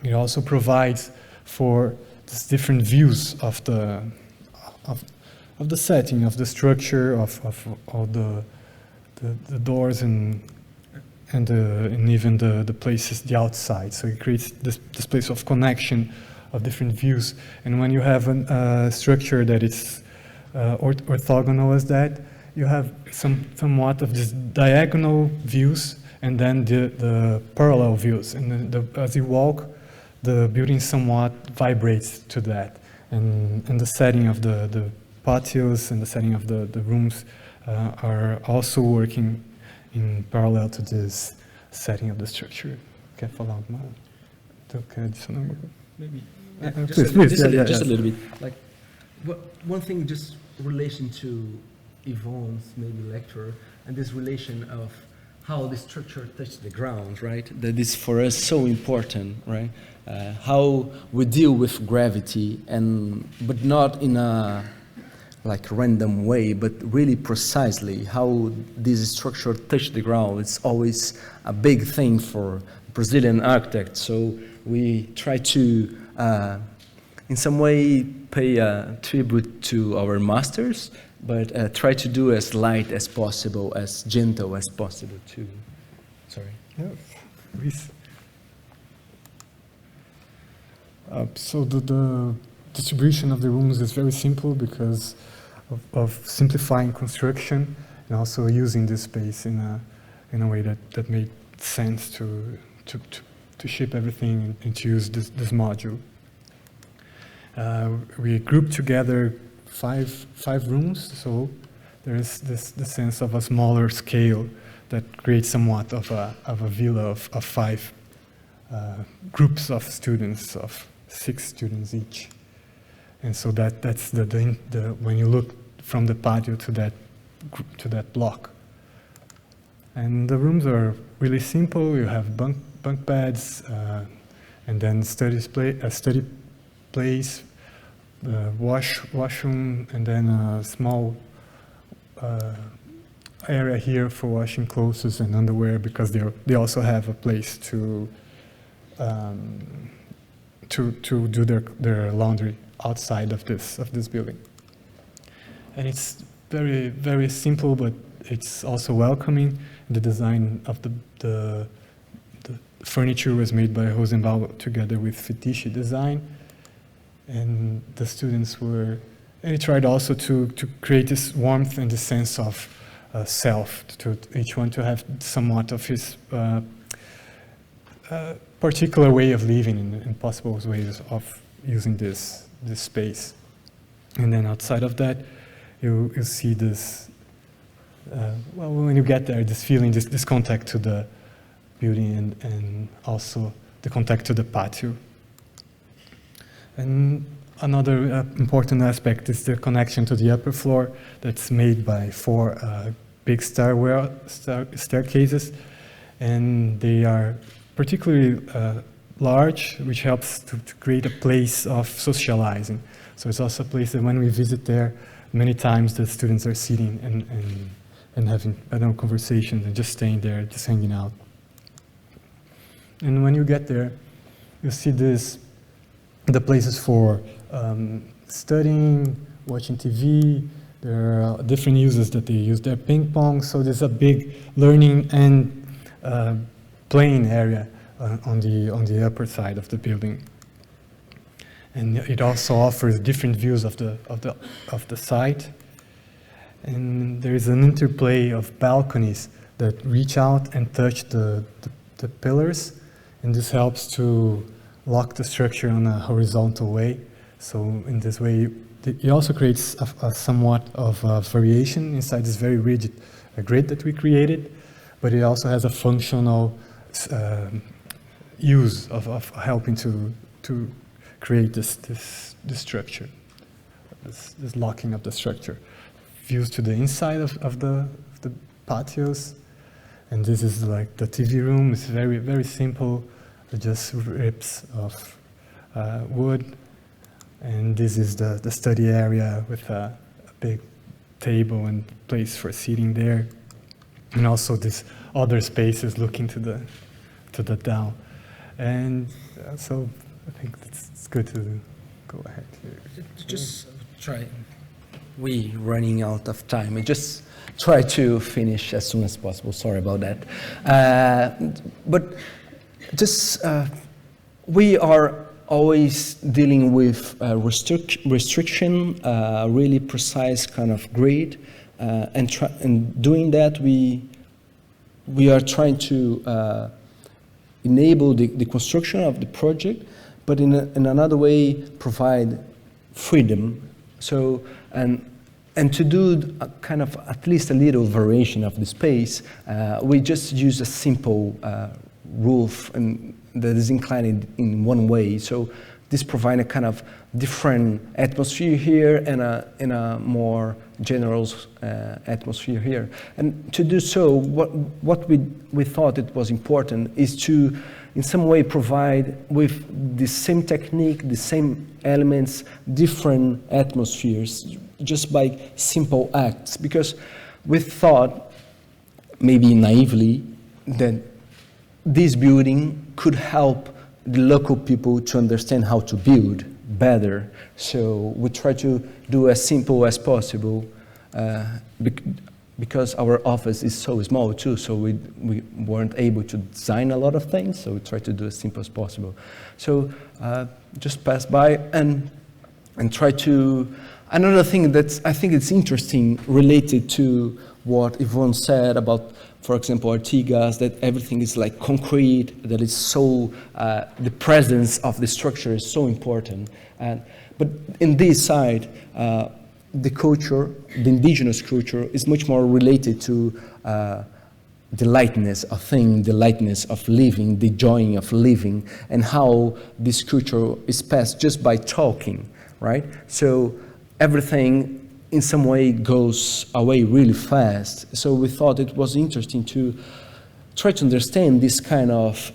It also provides for these different views of the setting, of the structure, of all the doors and even the places, the outside. So it creates this place of connection of different views. And when you have a structure that is orthogonal as that, you have somewhat of this diagonal views and then the parallel views. And as you walk, the building somewhat vibrates to that. And the setting of the patios and the setting of the rooms are also working in parallel to this setting of the structure. Quer falar alguma? Quer adicionar alguma coisa? Maybe. Please. Just a little bit. Like, one thing, just relation to Yvonne's maybe lecture, and this relation of how the structure touches the ground, right? That is for us so important, right? How we deal with gravity, but not in a like random way, but really precisely how this structure touch the ground. It's always a big thing for Brazilian architects. So we try to, in some way, pay a tribute to our masters, but try to do as light as possible, as gentle as possible too. Sorry. Yeah, please. So the distribution of the rooms is very simple because of simplifying construction and also using this space in a way that made sense to ship everything and to use this module. We grouped together five rooms, so there is the sense of a smaller scale that creates somewhat of a villa of 5 groups of students, of 6 students each. And so that's the when you look from the patio to that block. And the rooms are really simple. You have bunk beds, and then study place, washroom, and then a small area here for washing clothes and underwear, because they also have a place to do their laundry outside of this building. And it's very, very simple, but it's also welcoming. The design of the furniture was made by Rosenbaum together with Fetishi Design, and the students and he tried also to create this warmth and the sense of self, to each one to have somewhat of his particular way of living and possible ways of using this space. And then outside of that, you see this, well, when you get there, this feeling, this contact to the building and also the contact to the patio. And Another important aspect is the connection to the upper floor that's made by 4 big staircases, and they are particularly large, which helps to create a place of socializing. So it's also a place that when we visit there, many times the students are sitting and having, I don't know, conversations and just staying there, just hanging out. And when you get there, you see the places for studying, watching TV. There are different uses that they use. There ping pong, so there's a big learning and playing area on the upper side of the building. And it also offers different views of the site. And there is an interplay of balconies that reach out and touch the pillars, and this helps to lock the structure in a horizontal way. So in this way, it also creates a somewhat of variation inside this very rigid grid that we created, but it also has a functional use of helping to create this structure, this locking of the structure. Views to the inside of the patios, and this is like the TV room. It's very, very simple, just ribs of wood. And this is the study area with a big table and place for seating there. And also these other spaces looking to the down. And so I think it's good to go ahead here. Just try. We running out of time. I just try to finish as soon as possible. Sorry about that. But just we are always dealing with restriction, really precise kind of grid, and doing that we are trying to enable the construction of the project, but in another way provide freedom. So and to do a kind of at least a little variation of the space, we just use a simple roof and that is inclined in one way. So this provides a kind of different atmosphere here and a more general atmosphere here. And to do so, what we thought it was important is to, in some way, provide with the same technique, the same elements, different atmospheres, just by simple acts. Because we thought, maybe naively, that this building could help the local people to understand how to build better. So we try to do as simple as possible because our office is so small too, so we weren't able to design a lot of things, so we try to do as simple as possible. So just pass by and try to... Another thing that I think it's interesting related to what Yvonne said about, for example, Artigas, that everything is like concrete, that it's so, the presence of the structure is so important. But in this side, the culture, the indigenous culture, is much more related to the lightness of things, the lightness of living, the joy of living, and how this culture is passed just by talking, right? So everything in some way goes away really fast. So we thought it was interesting to try to understand this kind of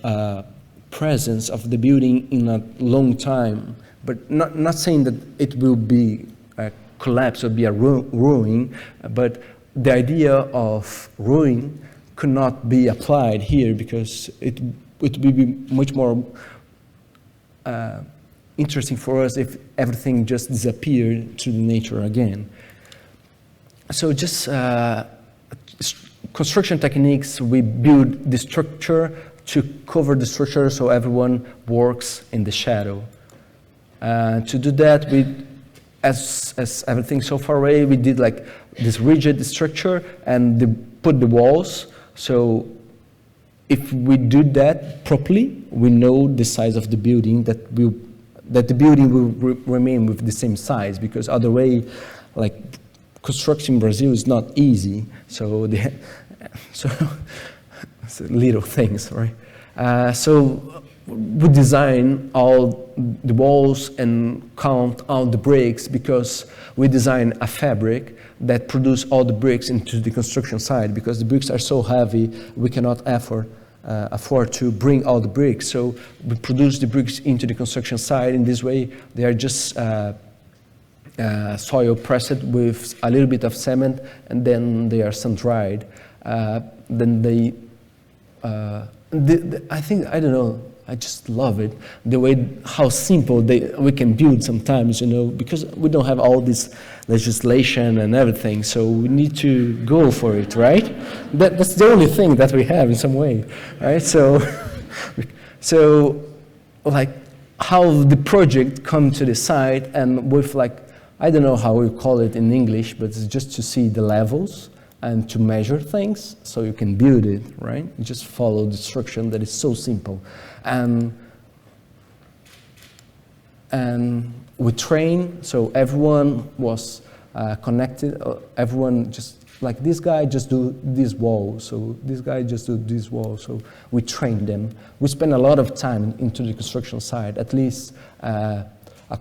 presence of the building in a long time, but not saying that it will be a collapse or be a ruin, but the idea of ruin could not be applied here because it would be much more interesting for us if everything just disappeared to the nature again. So just construction techniques, we build the structure to cover the structure so everyone works in the shadow. To do that, as everything's so far away, we did like this rigid structure and put the walls. So if we do that properly, we know the size of the building, that the building will remain with the same size, because other way, like construction in Brazil is not easy. So so little things, right? So we design all the walls and count all the bricks, because we design a fabric that produce all the bricks into the construction site, because the bricks are so heavy we cannot afford to bring all the bricks. So we produce the bricks into the construction site. In this way, they are just soil pressed with a little bit of cement, and then they are sun dried. Then they, I think, I don't know, I just love it, the way, how simple we can build sometimes, you know, because we don't have all this legislation and everything, so we need to go for it, right? That's the only thing that we have in some way, right? So, like, how the project come to the site, and with, like, I don't know how we call it in English, but it's just to see the levels and to measure things so you can build it, right? You just follow the instruction that is so simple. And we train, so everyone was connected, everyone just, like, this guy just do this wall, so this guy just do this wall, so we trained them. We spend a lot of time into the construction site, at least a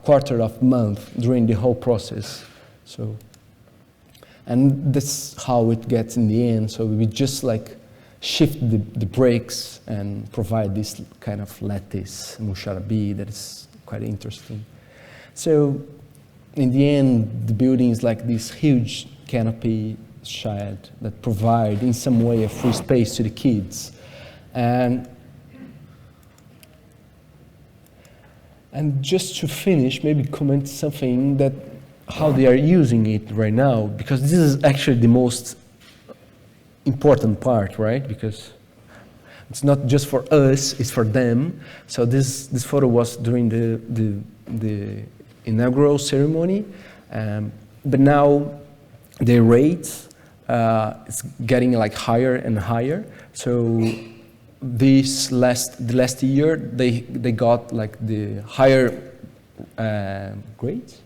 quarter of a month during the whole process. So, and that's how it gets in the end. So we just like shift the brakes and provide this kind of lattice musharabi that is quite interesting. So in the end, the building is like this huge canopy shed that provide in some way a free space to the kids. And just to finish, maybe comment something that how they are using it right now, because this is actually the most important part, right? Because it's not just for us, it's for them. So this photo was during the inaugural ceremony, but now the rate is getting like higher and higher. So the last year they got like the higher grades.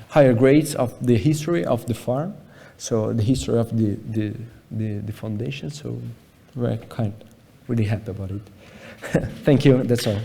Higher grades of the history of the farm, so the history of the foundation. So we're really happy about it. Thank you. That's all.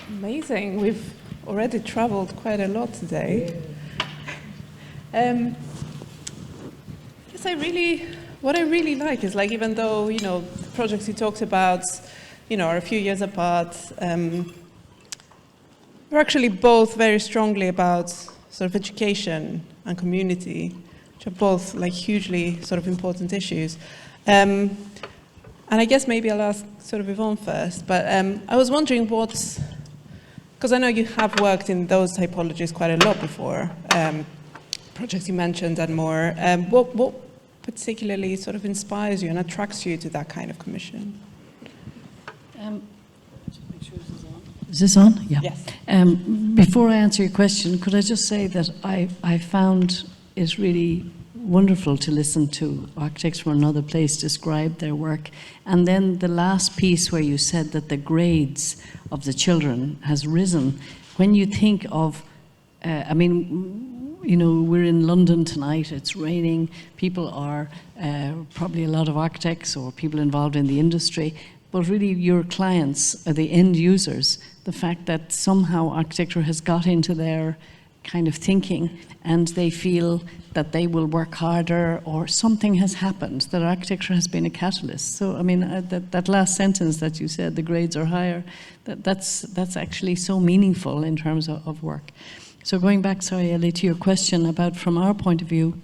Amazing. We've already traveled quite a lot today. Yes, what I really like is, like, even though, you know, the projects you talked about, you know, are a few years apart, we're actually both very strongly about sort of education and community, which are both like hugely sort of important issues. And I guess maybe I'll ask sort of Yvonne first, but I was wondering because I know you have worked in those typologies quite a lot before, projects you mentioned and more. What particularly sort of inspires you and attracts you to that kind of commission? Is this on? Yeah. Yes. Before I answer your question, could I just say that I found it really wonderful to listen to architects from another place describe their work. And then the last piece where you said that the grades of the children has risen. When you think of, I mean, you know, we're in London tonight, it's raining, people are probably a lot of architects or people involved in the industry, but really your clients are the end users. The fact that somehow architecture has got into their kind of thinking and they feel that they will work harder or something has happened, that architecture has been a catalyst. So, I mean, that last sentence that you said, the grades are higher, that's actually so meaningful in terms of work. So going back, sorry, Ellie, to your question about from our point of view,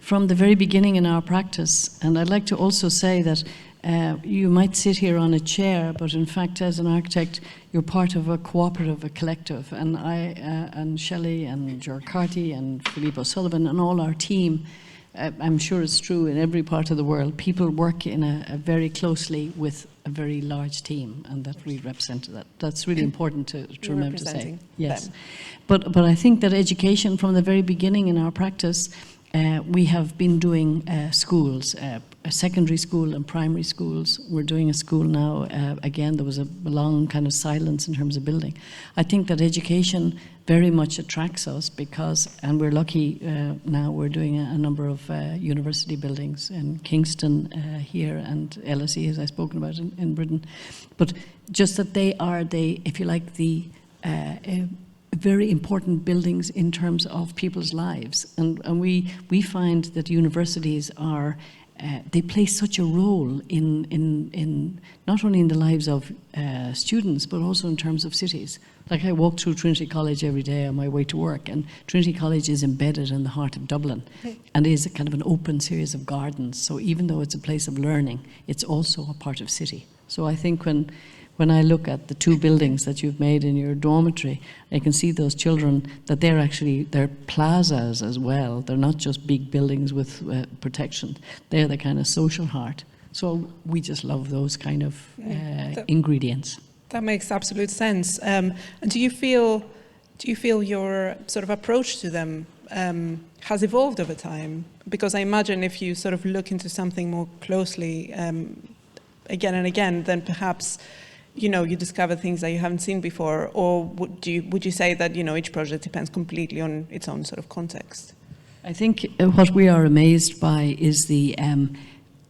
from the very beginning in our practice, and I'd like to also say that you might sit here on a chair, but in fact, as an architect, you're part of a cooperative, a collective. And I, and Shelley, and Ger Carty, and Philippe O'Sullivan, and all our team, I'm sure it's true in every part of the world, people work in a very closely with a very large team, and that we represent that. That's really important to remember to say. Yes. But I think that education from the very beginning in our practice we have been doing schools, secondary school and primary schools. We're doing a school now. Again, there was a long kind of silence in terms of building. I think that education very much attracts us because, and we're lucky now, we're doing a number of university buildings in Kingston here and LSE, as I've spoken about in Britain. But just that they are, if you like, the very important buildings in terms of people's lives. And we find that universities are, they play such a role in not only in the lives of students, but also in terms of cities. Like I walk through Trinity College every day on my way to work, and Trinity College is embedded in the heart of Dublin and is a kind of an open series of gardens. So even though it's a place of learning, it's also a part of city. So I think when I look at the two buildings that you've made in your dormitory, I can see those children, that they're plazas as well. They're not just big buildings with protection. They're the kind of social heart. So we just love those kind of ingredients. That makes absolute sense. And do you feel your sort of approach to them has evolved over time? Because I imagine if you sort of look into something more closely again and again, then perhaps you discover things that you haven't seen before. Or would you say that each project depends completely on its own sort of context? I think what we are amazed by is the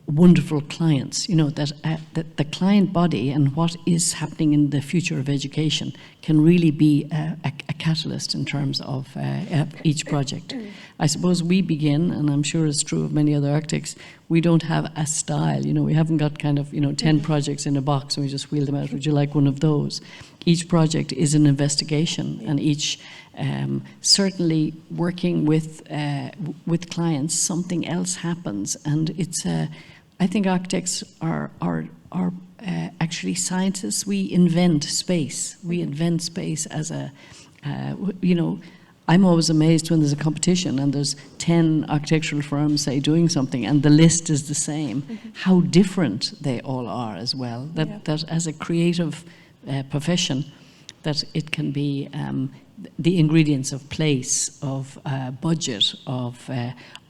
wonderful clients, that the client body and what is happening in the future of education can really be a catalyst in terms of each project. I suppose we begin, and I'm sure it's true of many other architects, we don't have a style, we haven't got kind of 10 projects in a box and we just wheel them out. Would you like one of those? Each project is an investigation, and each certainly working with clients, something else happens, and it's I think architects are actually scientists. We invent space. We invent space as I'm always amazed when there's a competition and there's 10 architectural firms, say, doing something, and the list is the same. How different they all are as well. That as a creative profession, that it can be the ingredients of place, of budget,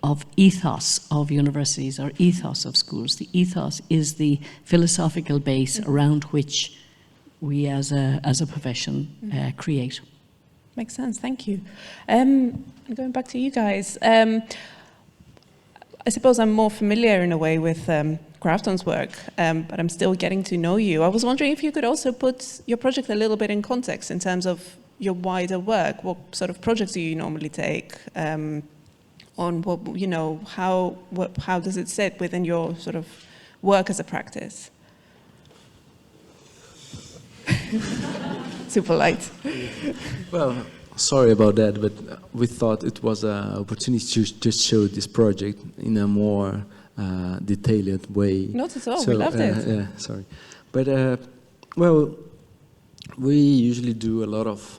of ethos of universities or ethos of schools. The ethos is the philosophical base around which we as a profession create. Makes sense, thank you. Going back to you guys, I suppose I'm more familiar in a way with Grafton's work, but I'm still getting to know you. I was wondering if you could also put your project a little bit in context in terms of your wider work. What sort of projects do you normally take? On what, how does it sit within your sort of work as a practice? Super light. Well, sorry about that, but we thought it was an opportunity to just show this project in a more detailed way. Not at all, we loved it. Yeah, sorry. But, well, we usually do a lot of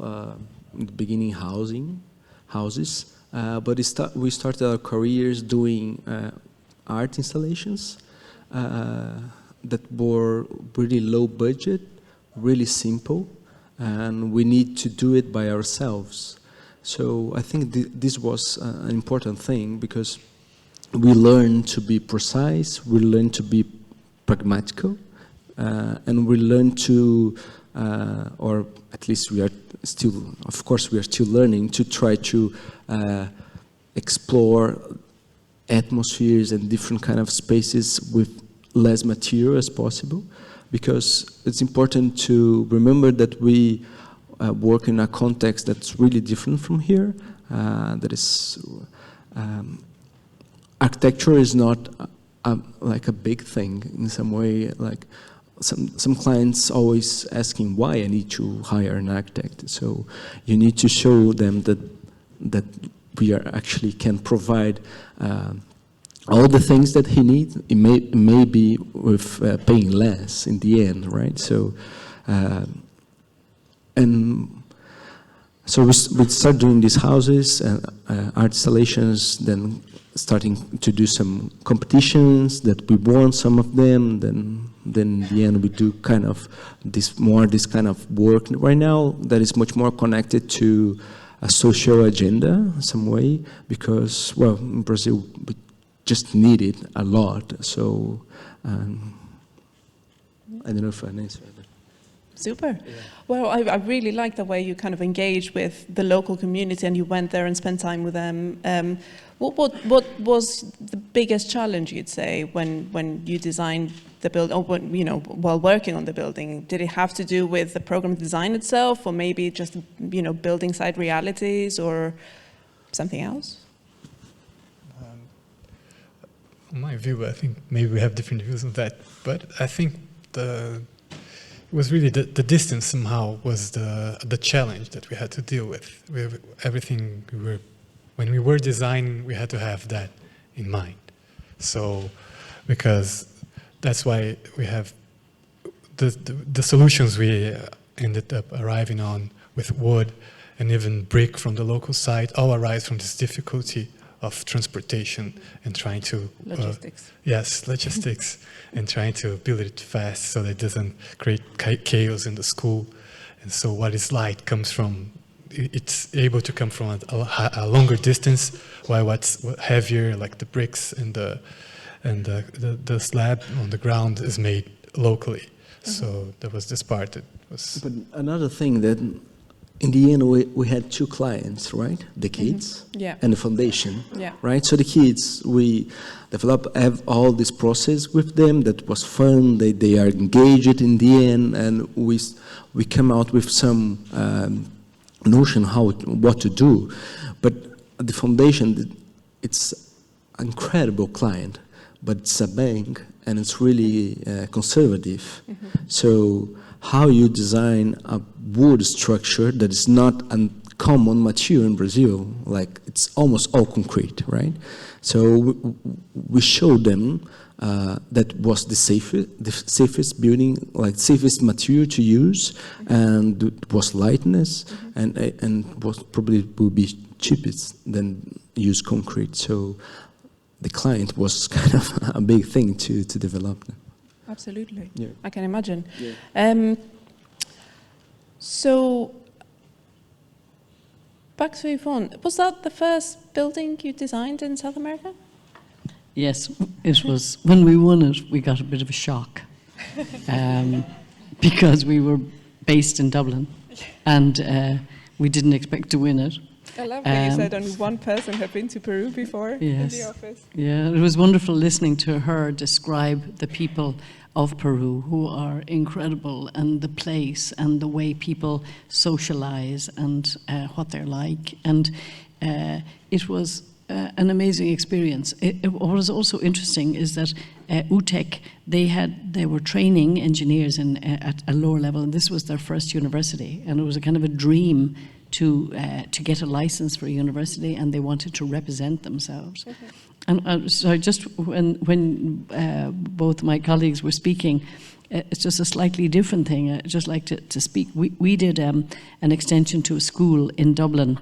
beginning houses, but we started our careers doing art installations that were really low budget, really simple, and we need to do it by ourselves. So I think this was an important thing, because we learn to be precise, we learn to be pragmatical, and we learn to, or at least we are still, of course we are still learning, to try to explore atmospheres and different kind of spaces with less material as possible, because it's important to remember that we work in a context that's really different from here. That is, architecture is not like a big thing in some way. Like some clients always asking why I need to hire an architect. So you need to show them that we are actually can provide all the things that he needs. It may be with paying less in the end, right? So and so we start doing these houses and art installations, then starting to do some competitions that we won some of them, then in the end we do kind of this kind of work right now that is much more connected to social agenda in some way, because, well, in Brazil, we just need it a lot. So I don't know if I answered that. Super. Yeah. Well, I really like the way you kind of engage with the local community and you went there and spent time with them. What was the biggest challenge, you'd say, when you designed the building, or when, you know, while working on the building? Did it have to do with the program design itself, or maybe just, you know, building site realities, or something else? In my view, I think maybe we have different views on that, but I think it was really the distance somehow was the challenge that we had to deal with. Everything when we were designing, we had to have that in mind. So, because that's why we have the solutions we ended up arriving on with wood and even brick from the local site all arise from this difficulty of transportation and trying to logistics. Logistics and trying to build it fast so that it doesn't create chaos in the school. And so what is light comes from, it's able to come from a longer distance, while what's heavier, like the bricks and the slab on the ground, is made locally. Mm-hmm. So there was this part that was. But another thing that, in the end, we had two clients, right? The kids and the foundation, right? So the kids, we have all this process with them that was fun. They are engaged in the end, and we come out with some notion what to do. But the foundation, it's an incredible client, but it's a bank, and it's really conservative. Mm-hmm. So how you design a wood structure that is not a common material in Brazil, like it's almost all concrete, right? So we showed them that was the safest building, like safest material to use, and it was lightness, and was probably will be cheapest than use concrete. So the client was kind of a big thing to develop. Absolutely. Yeah. I can imagine. Yeah. So, back to Yvonne. Was that the first building you designed in South America? Yes, it was. When we won it, we got a bit of a shock because we were based in Dublin and we didn't expect to win it. I love what you said only one person had been to Peru before in the office. Yeah, it was wonderful listening to her describe the people of Peru, who are incredible, and the place and the way people socialize and what they're like. And it was an amazing experience. What was also interesting is that UTEC, they were training engineers at a lower level, and this was their first university, and it was a kind of a dream to get a license for a university, and they wanted to represent themselves. Okay. And so just when both my colleagues were speaking, it's just a slightly different thing. I'd just like to speak. We did an extension to a school in Dublin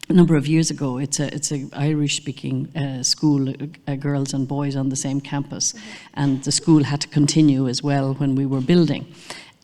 a number of years ago. It's a Irish-speaking school, girls and boys on the same campus, and the school had to continue as well when we were building.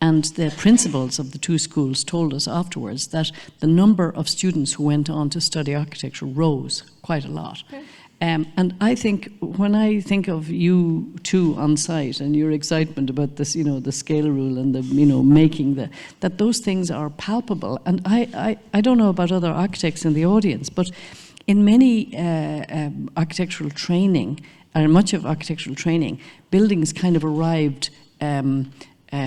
And the principals of the two schools told us afterwards that the number of students who went on to study architecture rose quite a lot. Okay. And I think, when I think of you two on site and your excitement about this, the scale rule and the, making that those things are palpable. And I don't know about other architects in the audience, but in many architectural training, and much of architectural training, buildings kind of arrived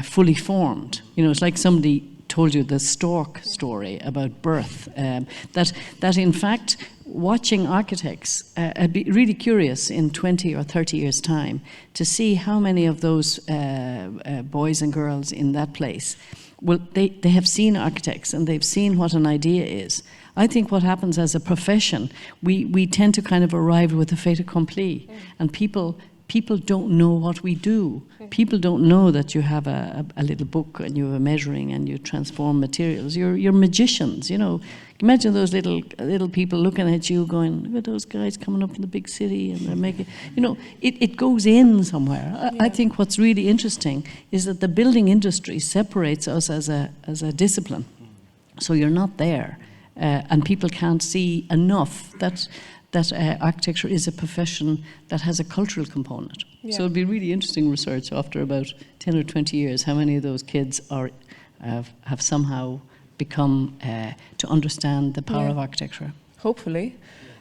fully formed. It's like somebody told you the stork story about birth, that in fact, watching architects, I'd be really curious in 20 or 30 years' time to see how many of those boys and girls in that place, well, they have seen architects and they've seen what an idea is. I think what happens as a profession, we tend to kind of arrive with a fait accompli, and people don't know what we do. People don't know that you have a little book and you have a measuring and you transform materials. You're magicians, Imagine those little people looking at you going, look at those guys coming up from the big city and they're making, it goes in somewhere. Yeah. I think what's really interesting is that the building industry separates us as a discipline. So you're not there. and people can't see enough that architecture is a profession that has a cultural component. Yeah. So it'd be really interesting research after about 10 or 20 years, how many of those kids have somehow become to understand the power of architecture. Hopefully.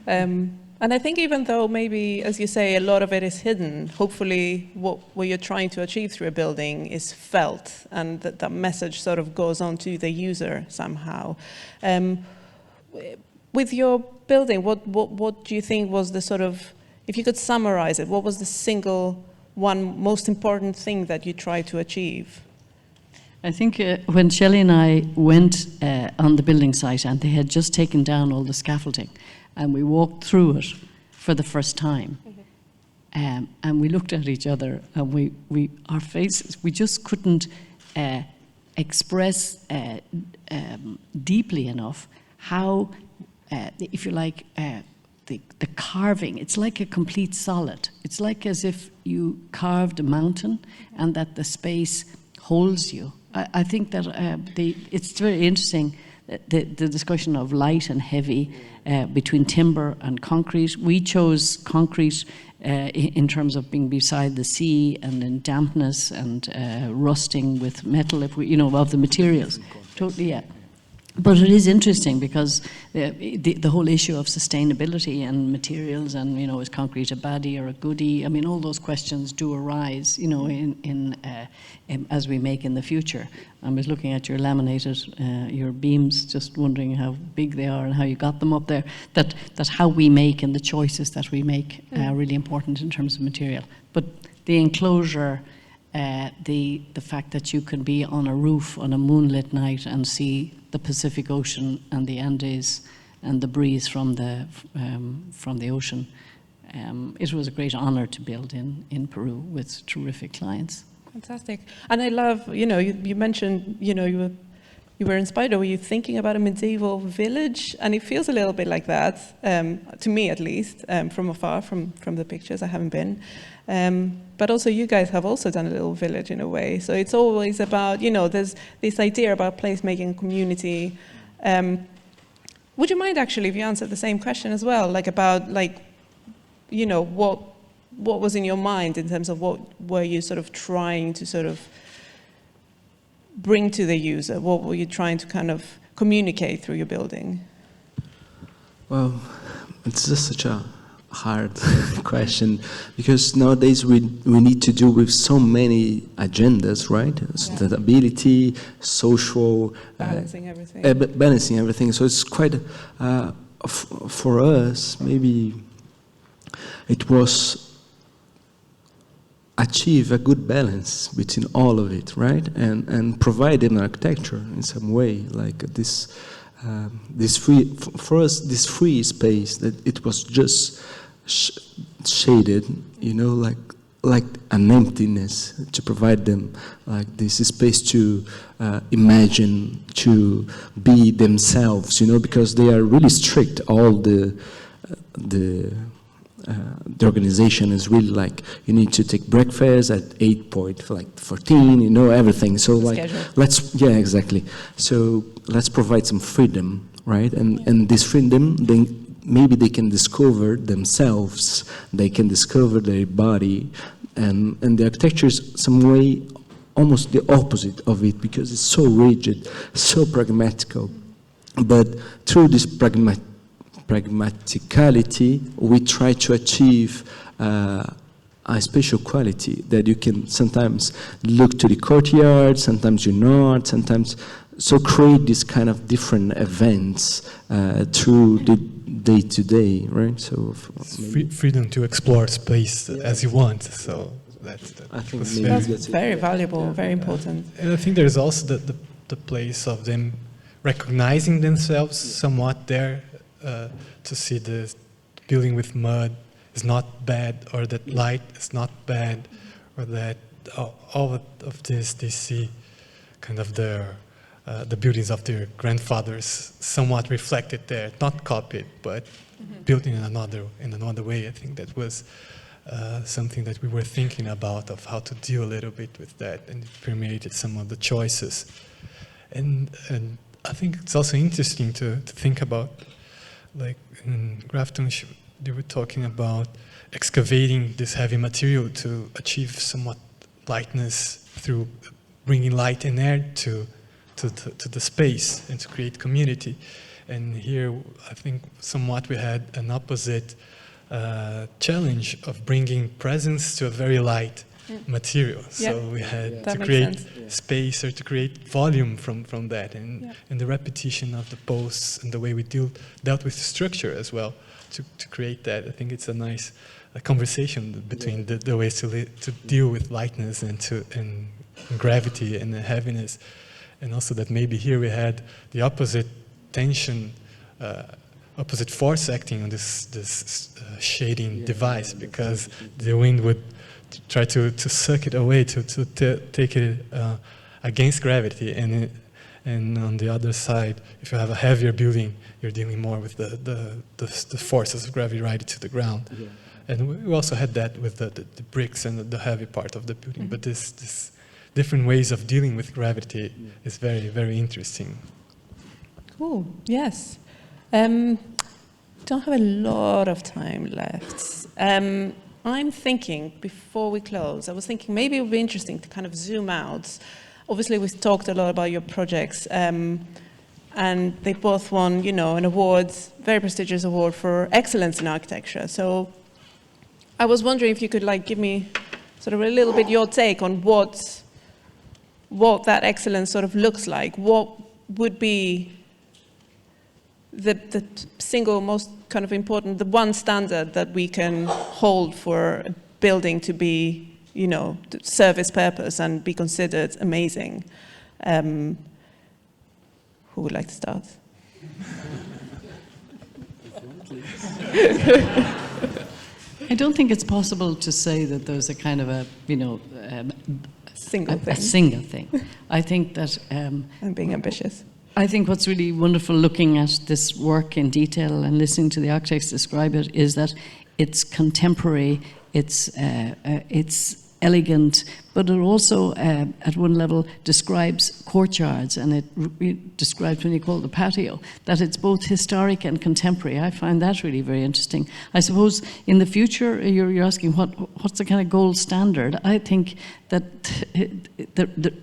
And I think even though maybe, as you say, a lot of it is hidden, hopefully what you're trying to achieve through a building is felt, and that message sort of goes on to the user somehow. With your building, what do you think was the sort of, if you could summarize it, what was the single one most important thing that you tried to achieve? I think when Shelley and I went on the building site, and they had just taken down all the scaffolding, and we walked through it for the first time, and we looked at each other, and our faces, we just couldn't express deeply enough how, if you like, the carving, it's like a complete solid. It's like as if you carved a mountain and that the space holds you. I think that it's very interesting, the discussion of light and heavy between timber and concrete. We chose concrete in terms of being beside the sea and in dampness and rusting with metal, if we, of the materials. Totally, yeah. But it is interesting because the whole issue of sustainability and materials, and is concrete a baddie or a goodie? I mean, all those questions do arise, in as we make in the future. I was looking at your laminated, your beams, just wondering how big they are and how you got them up there. That how we make and the choices that we make are really important in terms of material. But the enclosure, the fact that you can be on a roof on a moonlit night and see the Pacific Ocean and the Andes and the breeze from the ocean. It was a great honor to build in Peru with terrific clients. Fantastic. And I love, you mentioned, you were inspired, or were you thinking about a medieval village? And it feels a little bit like that, to me at least, from afar, from the pictures. I haven't been. But also you guys have also done a little village in a way. So it's always about, there's this idea about placemaking, community. Would you mind actually if you answered the same question as well, what was in your mind in terms of what were you sort of trying to sort of bring to the user? What were you trying to kind of communicate through your building? Well, it's just such a hard question, because nowadays we need to deal with so many agendas, right? Sustainability, social, balancing everything. Balancing everything. So it's quite for us. Maybe it was achieve a good balance between all of it, right? And provide an architecture in some way, like this free, for us, this free space that it was just shaded, like an emptiness, to provide them like this space to imagine, to be themselves, because they are really strict. All the organization is really like, you need to take breakfast at 8:14, everything. So exactly. So let's provide some freedom, right? And this freedom, then maybe they can discover themselves, they can discover their body, and the architecture is some way almost the opposite of it, because it's so rigid, so pragmatical. But through this pragmaticality, we try to achieve a special quality that you can sometimes look to the courtyard, sometimes you're not, sometimes. So create this kind of different events through the day-to-day, right? So freedom to explore space as you want. So that's very valuable, very important. And I think there's also the place of them recognizing themselves somewhat there, to see the building with mud is not bad, or that light is not bad, or that all of this they see kind of the buildings of their grandfathers somewhat reflected there, not copied, but built in another way. I think that was something that we were thinking about, of how to deal a little bit with that, and it permeated some of the choices. And I think it's also interesting to think about, like in Grafton, they were talking about excavating this heavy material to achieve somewhat lightness through bringing light and air to the space and to create community. And here, I think somewhat we had an opposite challenge of bringing presence to a very light material. So we had to create space or to create volume from that, and the repetition of the posts and the way we dealt with structure as well to create that. I think it's a nice conversation between the ways to deal with lightness and gravity and the heaviness, and also that maybe here we had the opposite tension, opposite force acting on this shading device, because the wind would try to suck it away, to take it against gravity, and on the other side, if you have a heavier building, you're dealing more with the forces of gravity right to the ground. Yeah. And we also had that with the bricks and the heavy part of the building. But this different ways of dealing with gravity is very, very interesting. Cool. Yes. Don't have a lot of time left. I'm thinking, before we close, I was thinking maybe it would be interesting to kind of zoom out. Obviously, we've talked a lot about your projects, and they both won, an award, very prestigious award for excellence in architecture. So I was wondering if you could give me sort of a little bit your take on what that excellence sort of looks like. What would be the single most kind of important, the one standard that we can hold for a building to be, to serve its purpose and be considered amazing? Who would like to start? I don't think it's possible to say that there's a kind of a, single thing. A single thing. I think that... I'm being ambitious. I think what's really wonderful looking at this work in detail and listening to the architects describe it is that it's contemporary, it's elegant, but it also, at one level, describes courtyards, and it describes, when you call it the patio, that it's both historic and contemporary. I find that really very interesting. I suppose in the future, you're asking what's the kind of gold standard. I think that it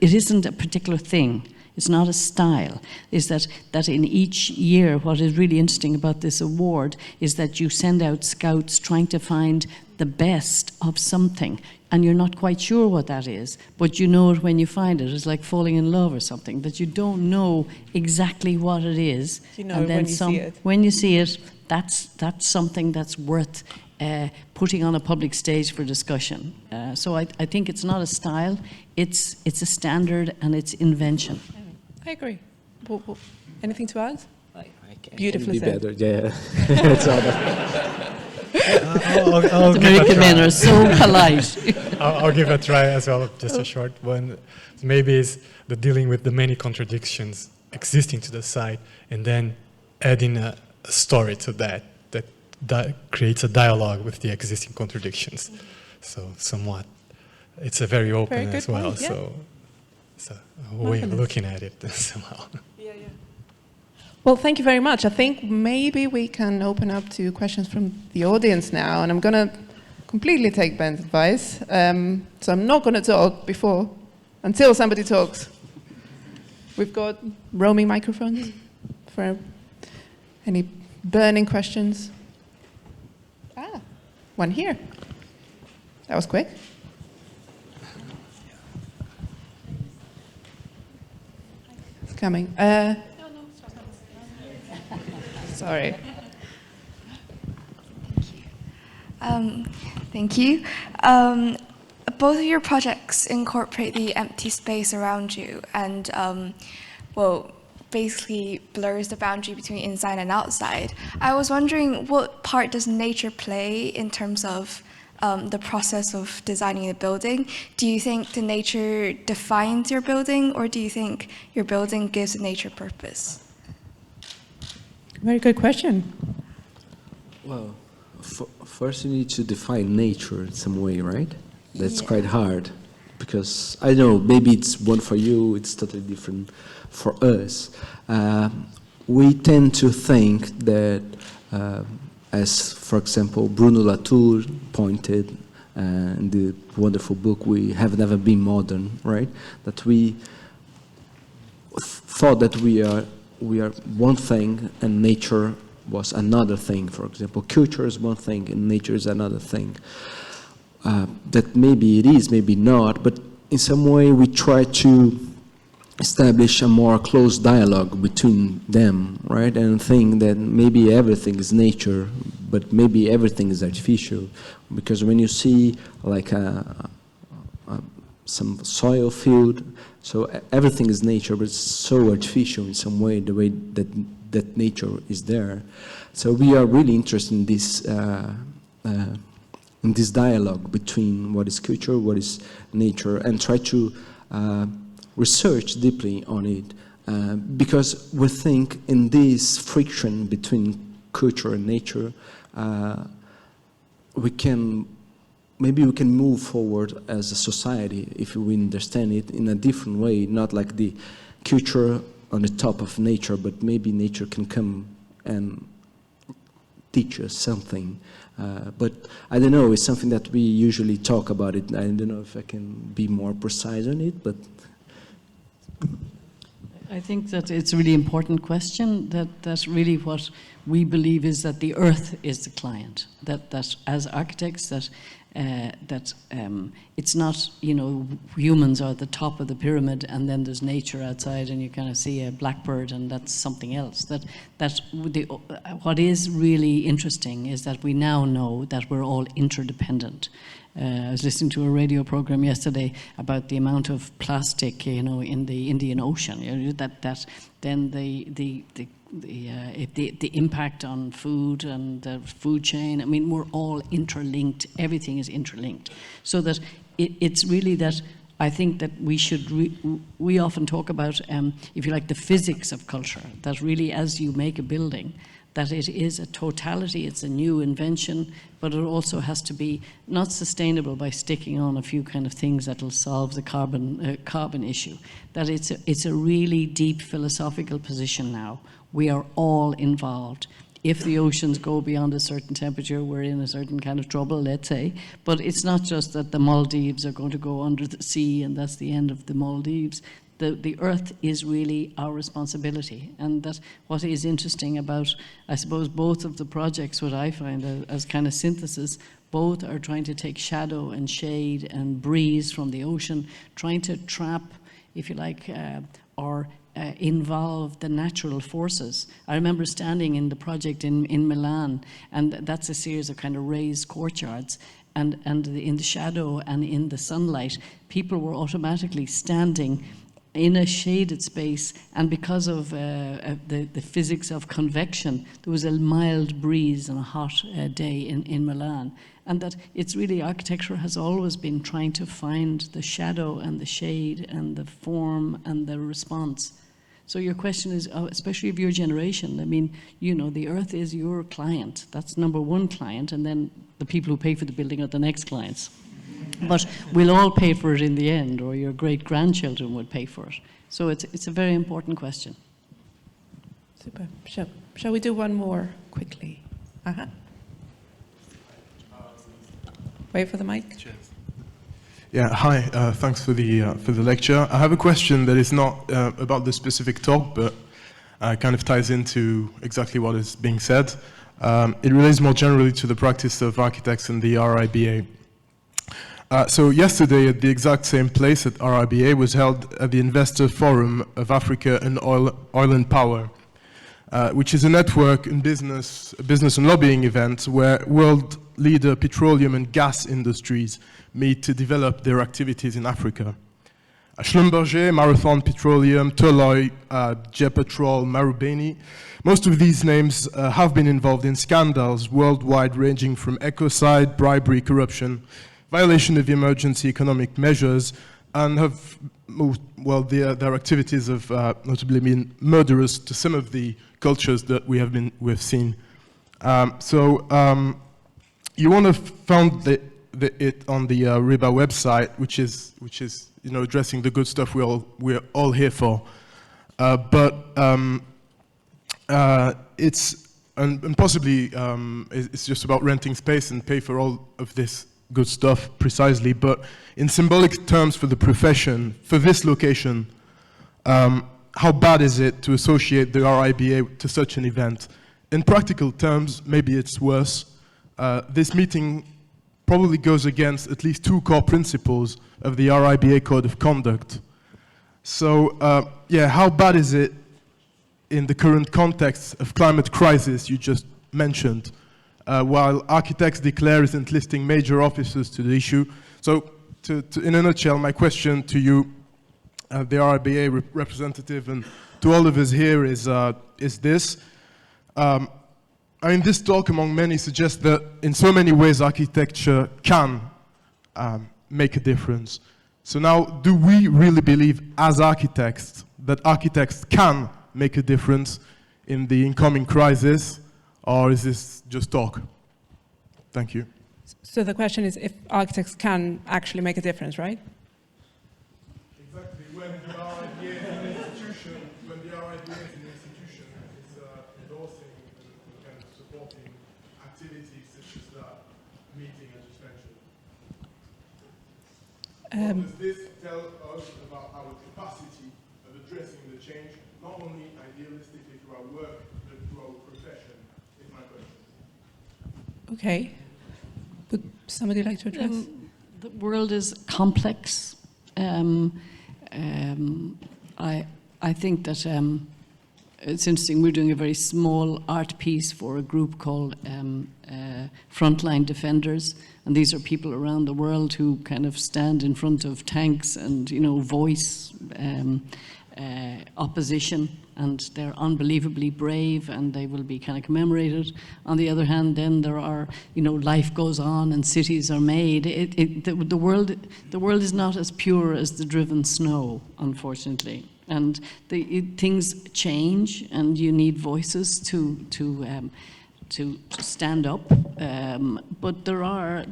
isn't a particular thing. It's not a style. Is that in each year, what is really interesting about this award is that you send out scouts trying to find the best of something, and you're not quite sure what that is, but you know it when you find it. It's like falling in love or something, that you don't know exactly what it is. You know, and then see it. When you see it, that's something that's worth putting on a public stage for discussion. So I think it's not a style, it's a standard and it's invention. I agree. Anything to add? Beautifully said. Better, yeah. It's all The American men are so polite. I'll give a try as well, just a short one. Maybe it's the dealing with the many contradictions existing to the site, and then adding a story to that creates a dialogue with the existing contradictions. So somewhat, it's a very open as well. Point, yeah. So it's a way of looking at it somehow. Well, thank you very much. I think maybe we can open up to questions from the audience now, and I'm going to completely take Ben's advice. So I'm not going to talk until somebody talks. We've got roaming microphones for any burning questions. One here. That was quick. It's coming. Sorry. Thank you. Both of your projects incorporate the empty space around you and, basically blurs the boundary between inside and outside. I was wondering, what part does nature play in terms of the process of designing the building? Do you think the nature defines your building, or do you think your building gives the nature purpose? Very good question. Well, first you need to define nature in some way, right? That's quite hard, because I don't know, maybe it's one for you, it's totally different for us. We tend to think that, as for example, Bruno Latour pointed in the wonderful book, We Have Never Been Modern, right? That we thought that we are one thing and nature was another thing. For example, culture is one thing and nature is another thing. That maybe it is, maybe not, but in some way we try to establish a more close dialogue between them, right? And think that maybe everything is nature, but maybe everything is artificial. Because when you see like some soil field, so everything is nature, but it's so artificial in some way, the way that nature is there. So we are really interested in this dialogue between what is culture, what is nature, and try to research deeply on it, because we think in this friction between culture and nature, maybe we can move forward as a society if we understand it in a different way, not like the culture on the top of nature, but maybe nature can come and teach us something. But I don't know, it's something that we usually talk about it. I don't know if I can be more precise on it, but I think that it's a really important question, that's really what we believe is that the earth is the client, that as architects, that it's not, you know, humans are at the top of the pyramid and then there's nature outside and you kind of see a blackbird and that's something else. What is really interesting is that we now know that we're all interdependent. I was listening to a radio program yesterday about the amount of plastic, you know, in the Indian Ocean. You know, then the impact on food and the food chain. I mean, we're all interlinked. Everything is interlinked. So that it's really that I think that we should. We often talk about, if you like, the physics of culture. That really, as you make a building, that it is a totality, it's a new invention, but it also has to be not sustainable by sticking on a few kind of things that will solve the carbon issue. That it's a really deep philosophical position now. We are all involved. If the oceans go beyond a certain temperature, we're in a certain kind of trouble, let's say. But it's not just that the Maldives are going to go under the sea and that's the end of the Maldives. The earth is really our responsibility, and that what is interesting about, I suppose, both of the projects, what I find as kind of synthesis, both are trying to take shadow and shade and breeze from the ocean, trying to trap, if you like, or involve the natural forces. I remember standing in the project in Milan, and that's a series of kind of raised courtyards, and in the shadow and in the sunlight, people were automatically standing in a shaded space, and because of the physics of convection, there was a mild breeze on a hot day in Milan. And that it's really, architecture has always been trying to find the shadow and the shade and the form and the response. So your question is, especially of your generation, I mean, you know, the earth is your client. That's number one client, and then the people who pay for the building are the next clients. But we'll all pay for it in the end, or your great-grandchildren would pay for it. So it's a very important question. Super. Shall we do one more quickly? Wait for the mic. Cheers. Yeah, hi, thanks for the lecture. I have a question that is not about the specific talk, but kind of ties into exactly what is being said. It relates more generally to the practice of architects in the RIBA. So yesterday, at the exact same place at RIBA, was held the Investor Forum of Africa and Oil and Power, which is a network in business and lobbying event where world leader petroleum and gas industries meet to develop their activities in Africa. Schlumberger, Marathon Petroleum, Tullow, Jepetrol, Marubeni. Most of these names have been involved in scandals worldwide, ranging from ecocide, bribery, corruption, violation of emergency economic measures, and have, well, their activities have notably been murderous to some of the cultures that we've seen. You want to found it on the RIBA website, which is addressing the good stuff we're all here for. But it's and possibly it's just about renting space and pay for all of this good stuff precisely. But in symbolic terms for the profession, for this location, how bad is it to associate the RIBA to such an event? In practical terms, maybe it's worse. This meeting probably goes against at least 2 core principles of the RIBA Code of Conduct. So, yeah, how bad is it in the current context of climate crisis you just mentioned, while architects declare isn't listing major officers to the issue? So, in a nutshell, my question to you, the RIBA representative, and to all of us here is this. I mean, this talk, among many, suggests that in so many ways architecture can make a difference. So now, do we really believe as architects that architects can make a difference in the incoming crisis, or is this just talk? Thank you. So the question is if architects can actually make a difference, right? Exactly. When the RIBA is an institution, is endorsing and supporting activities such as that meeting I just mentioned. What does this tell us about our capacity of addressing the change, not only idealistically through our work, but through our profession, is my question. Okay. Would somebody like to address? The world is complex. I think that it's interesting. We're doing a very small art piece for a group called Frontline Defenders, and these are people around the world who kind of stand in front of tanks and voice opposition, and they're unbelievably brave, and they will be kind of commemorated. On the other hand, then there are, life goes on and cities are made. The world is not as pure as the driven snow, unfortunately. And things change, and you need voices to stand up. But there are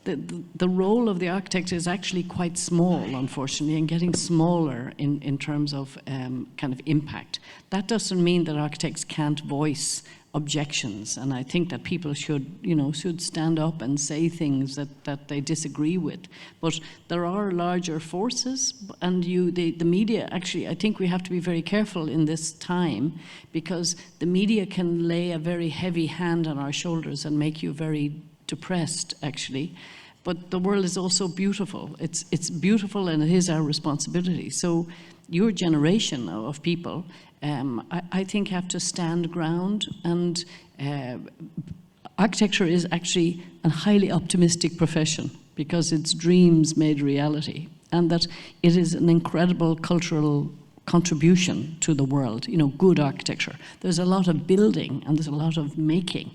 the role of the architect is actually quite small, unfortunately, and getting smaller in terms of kind of impact. That doesn't mean that architects can't voice objections, and I think that people should stand up and say things that they disagree with. But there are larger forces, and the media, actually, I think we have to be very careful in this time, because the media can lay a very heavy hand on our shoulders and make you very depressed, actually. But the world is also beautiful. It's beautiful, and it is our responsibility. So your generation of people, I think, have to stand ground, and architecture is actually a highly optimistic profession because it's dreams made reality, and that it is an incredible cultural contribution to the world, good architecture. There's a lot of building and there's a lot of making,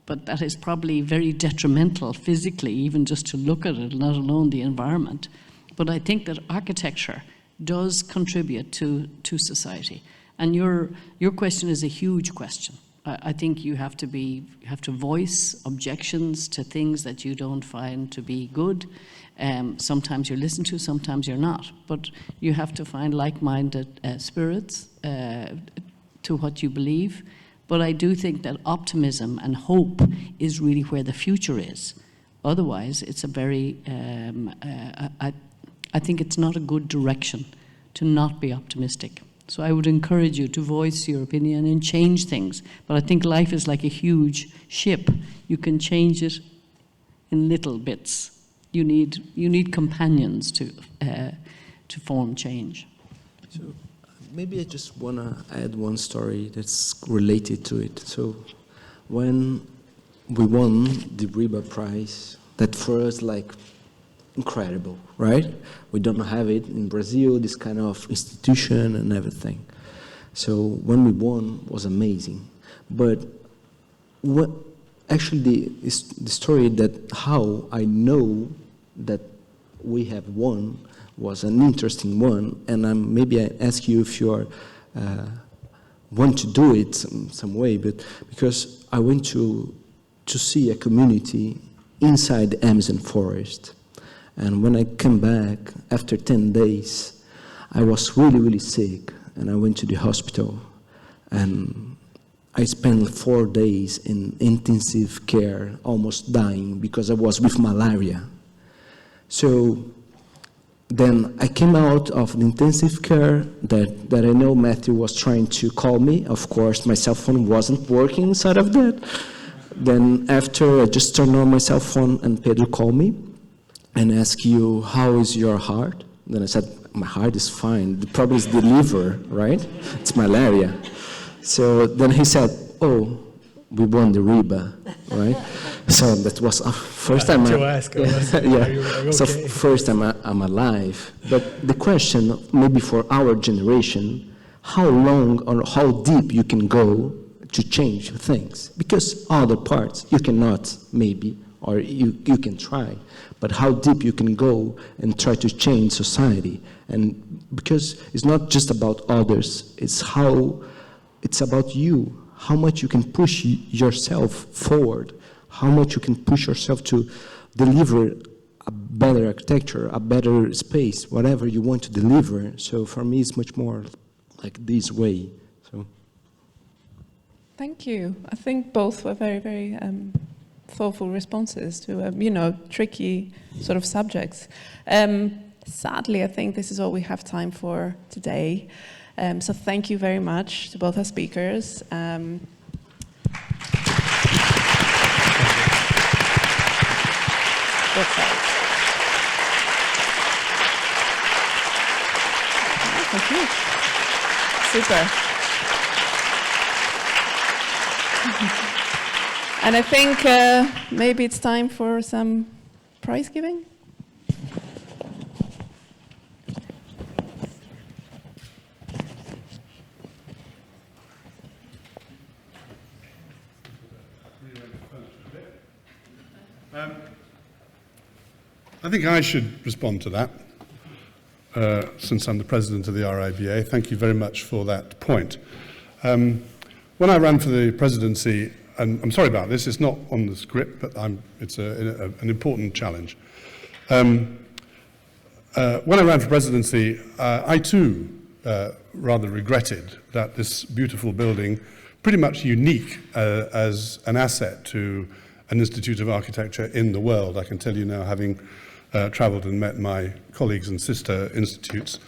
but that is probably very detrimental physically, even just to look at it, let alone the environment. But I think that architecture does contribute to society. And your question is a huge question. I think you have to voice objections to things that you don't find to be good. Sometimes you're listened to, sometimes you're not. But you have to find like-minded spirits to what you believe. But I do think that optimism and hope is really where the future is. Otherwise, it's a very, I think it's not a good direction to not be optimistic. So I would encourage you to voice your opinion and change things. But I think life is like a huge ship. You can change it in little bits. You need companions to form change. So maybe I just want to add one story that's related to it. So when we won the RIBA Prize, that for us, incredible, right? We don't have it in Brazil, this kind of institution and everything. So when we won, it was amazing. But what actually the story that how I know that we have won was an interesting one, and maybe I ask you if you want to do it some way, but because I went to see a community inside the Amazon forest. And when I came back, after 10 days, I was really, really sick, and I went to the hospital. And I spent 4 days in intensive care, almost dying, because I was with malaria. So then I came out of the intensive care that I know Matthew was trying to call me. Of course, my cell phone wasn't working inside of that. Then after, I just turned on my cell phone and Pedro called me and asked you, how is your heart? Then I said, my heart is fine. The problem is the liver, right? It's malaria. So then he said, oh, we won the RIBA, right? So that was first time. So first time I'm alive. But the question, maybe for our generation, how long or how deep you can go to change things? Because other parts you cannot, maybe, or you can try. But how deep you can go and try to change society? And because it's not just about others, it's about you. How much you can push yourself forward, how much you can push yourself to deliver a better architecture, a better space, whatever you want to deliver. So for me, it's much more like this way. So. Thank you. I think both were very, very thoughtful responses to, tricky sort of subjects. Sadly, I think this is all we have time for today. So thank you very much to both our speakers. Both sides. Thank you. Super. And I think maybe it's time for some prize giving. I think I should respond to that, since I'm the president of the RIBA. Thank you very much for that point. When I ran for the presidency, and I'm sorry about this, it's not on the script, but it's an important challenge. When I ran for presidency, I too rather regretted that this beautiful building, pretty much unique as an asset to an institute of architecture in the world. I can tell you now, having traveled and met my colleagues and sister institutes,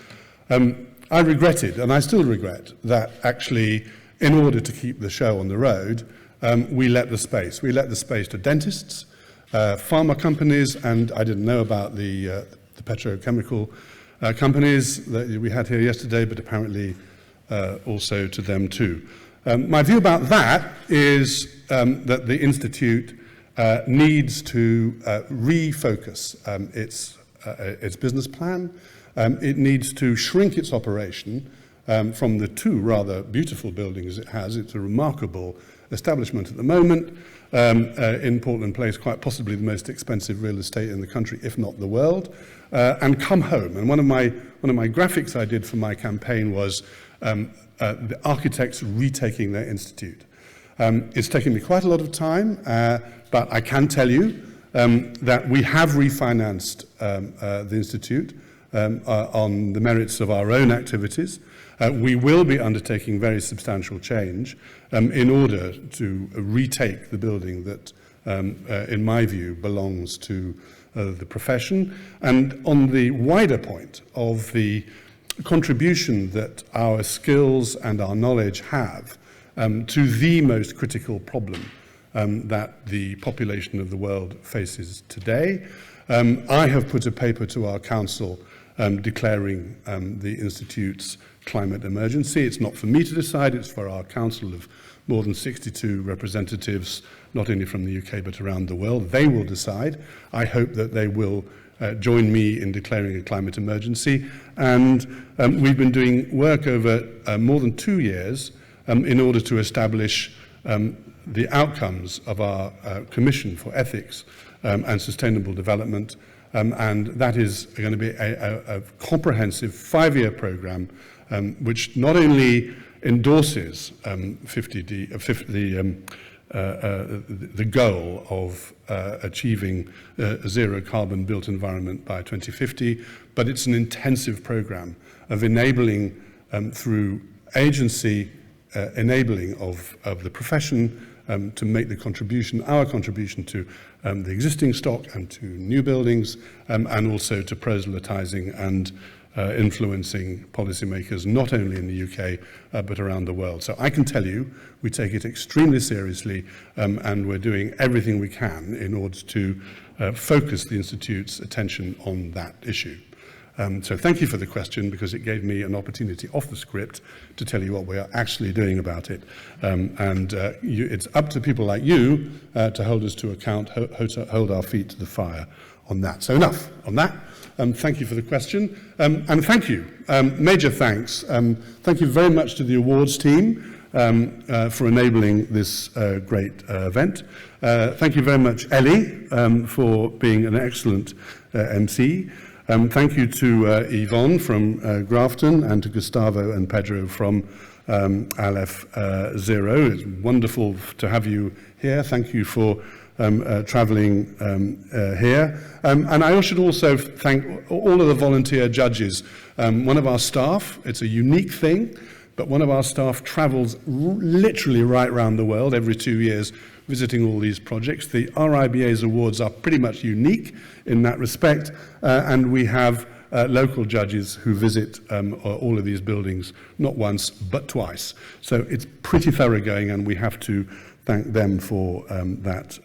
I regretted, and I still regret, that actually, in order to keep the show on the road, we let the space. We let the space to dentists, pharma companies, and I didn't know about the petrochemical companies that we had here yesterday, but apparently also to them too. My view about that is that the Institute needs to refocus its business plan. It needs to shrink its operation from the two rather beautiful buildings it has. It's a remarkable establishment at the moment in Portland Place, quite possibly the most expensive real estate in the country, if not the world, and come home. And one of my graphics I did for my campaign was the architects retaking their institute. It's taken me quite a lot of time, but I can tell you that we have refinanced the institute on the merits of our own activities. We will be undertaking very substantial change in order to retake the building that, in my view, belongs to the profession. And on the wider point of the contribution that our skills and our knowledge have to the most critical problem that the population of the world faces today, I have put a paper to our council declaring the Institute's climate emergency. It's not for me to decide, it's for our council of more than 62 representatives, not only from the UK but around the world. They will decide. I hope that they will join me in declaring a climate emergency. And we've been doing work over more than 2 years in order to establish the outcomes of our Commission for Ethics and Sustainable Development. And that is going to be a comprehensive 5-year program which not only endorses the the goal of achieving a zero carbon built environment by 2050, but it's an intensive program of enabling through agency enabling of the profession to make the contribution, our contribution to the existing stock and to new buildings, and also to proselytizing and influencing policymakers not only in the UK but around the world. So I can tell you we take it extremely seriously, and we're doing everything we can in order to focus the Institute's attention on that issue. So thank you for the question, because it gave me an opportunity off the script to tell you what we are actually doing about it. It's up to people like you to hold us to account, hold our feet to the fire on that. So enough on that. Thank you for the question. And thank you. Major thanks. Thank you very much to the awards team for enabling this great event. Thank you very much, Ellie, for being an excellent MC. Thank you to Yvonne from Grafton, and to Gustavo and Pedro from Aleph Zero. It's wonderful to have you here. Thank you for traveling here. And I should also thank all of the volunteer judges. One of our staff, it's a unique thing, but one of our staff travels literally right around the world every 2 years, visiting all these projects. The RIBA's awards are pretty much unique in that respect, and we have local judges who visit all of these buildings not once but twice. So it's pretty thoroughgoing, and we have to thank them for that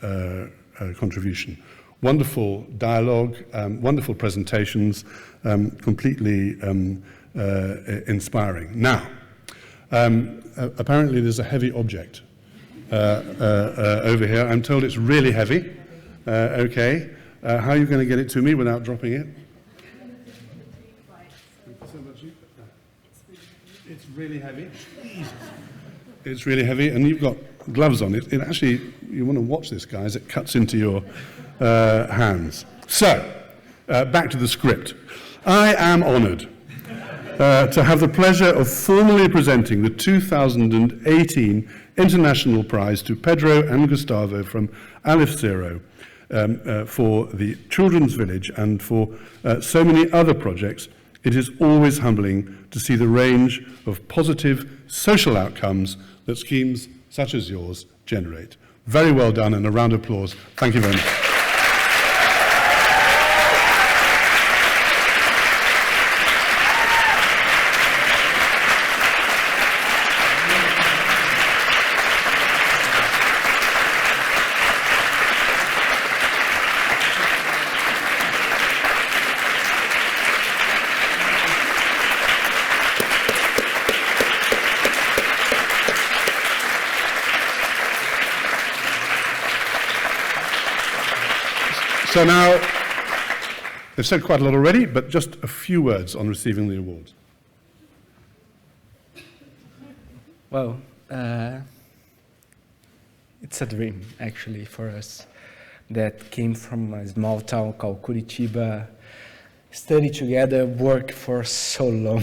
contribution. Wonderful dialogue, wonderful presentations, completely inspiring. Now, apparently there's a heavy object over here. I'm told it's really heavy. Okay. How are you going to get it to me without dropping it? It's really heavy. It's really heavy, and you've got gloves on. It actually, you want to watch this, guys. It cuts into your hands. So, back to the script. I am honoured to have the pleasure of formally presenting the 2018 International Prize to Pedro and Gustavo from Aleph Zero for the Children's Village and for so many other projects. It is always humbling to see the range of positive social outcomes that schemes such as yours generate. Very well done, and a round of applause. Thank you very much. So now, they've said quite a lot already, but just a few words on receiving the awards. Well, it's a dream, actually, for us, that came from a small town called Curitiba, study together, work for so long,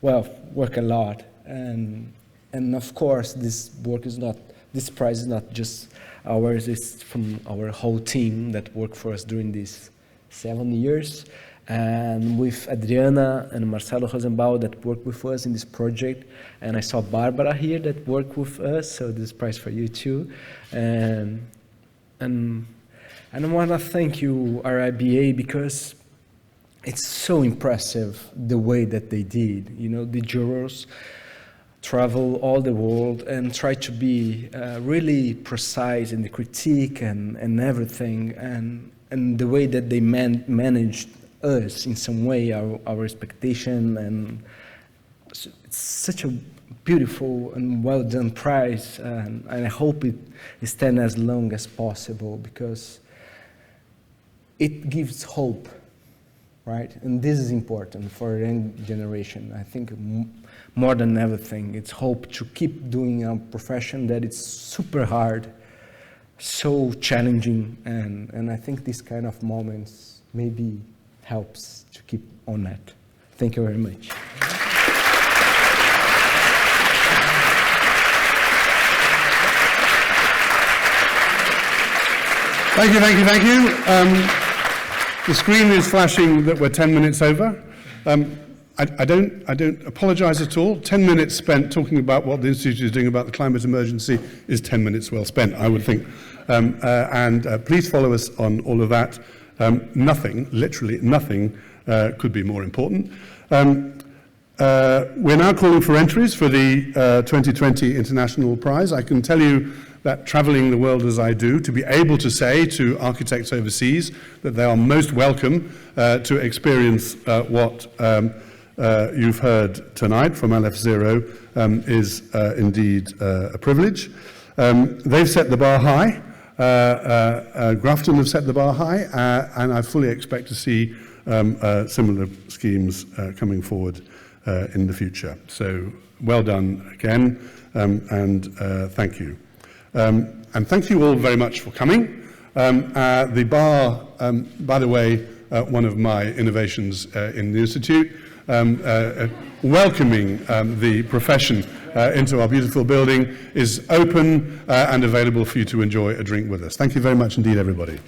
work a lot. And of course, this prize is not just ours, is from our whole team that worked for us during these 7 years, and with Adriana and Marcelo Rosenbaum that worked with us in this project, and I saw Barbara here that worked with us, so this prize for you too. And I want to thank you, RIBA, because it's so impressive the way that they did. You know, the jurors travel all the world and try to be really precise in the critique and everything, and the way that they managed us in some way, our expectation, and it's such a beautiful and well done prize, and I hope it stands as long as possible, because it gives hope, right? And this is important for the young generation. I think more than everything, it's hope to keep doing a profession that is super hard, so challenging, and I think these kind of moments maybe helps to keep on that. Thank you very much. Thank you, thank you, thank you. The screen is flashing that we're 10 minutes over. I don't apologise at all. 10 minutes spent talking about what the Institute is doing about the climate emergency is 10 minutes well spent, I would think. Please follow us on all of that. Nothing, literally nothing, could be more important. We're now calling for entries for the 2020 International Prize. I can tell you that travelling the world as I do, to be able to say to architects overseas that they are most welcome to experience what you've heard tonight from Aleph Zero is indeed a privilege. They've set the bar high. Grafton have set the bar high, and I fully expect to see similar schemes coming forward in the future. So well done again, and thank you. And thank you all very much for coming. The bar, by the way, one of my innovations in the Institute, welcoming the profession into our beautiful building, is open and available for you to enjoy a drink with us. Thank you very much indeed, everybody.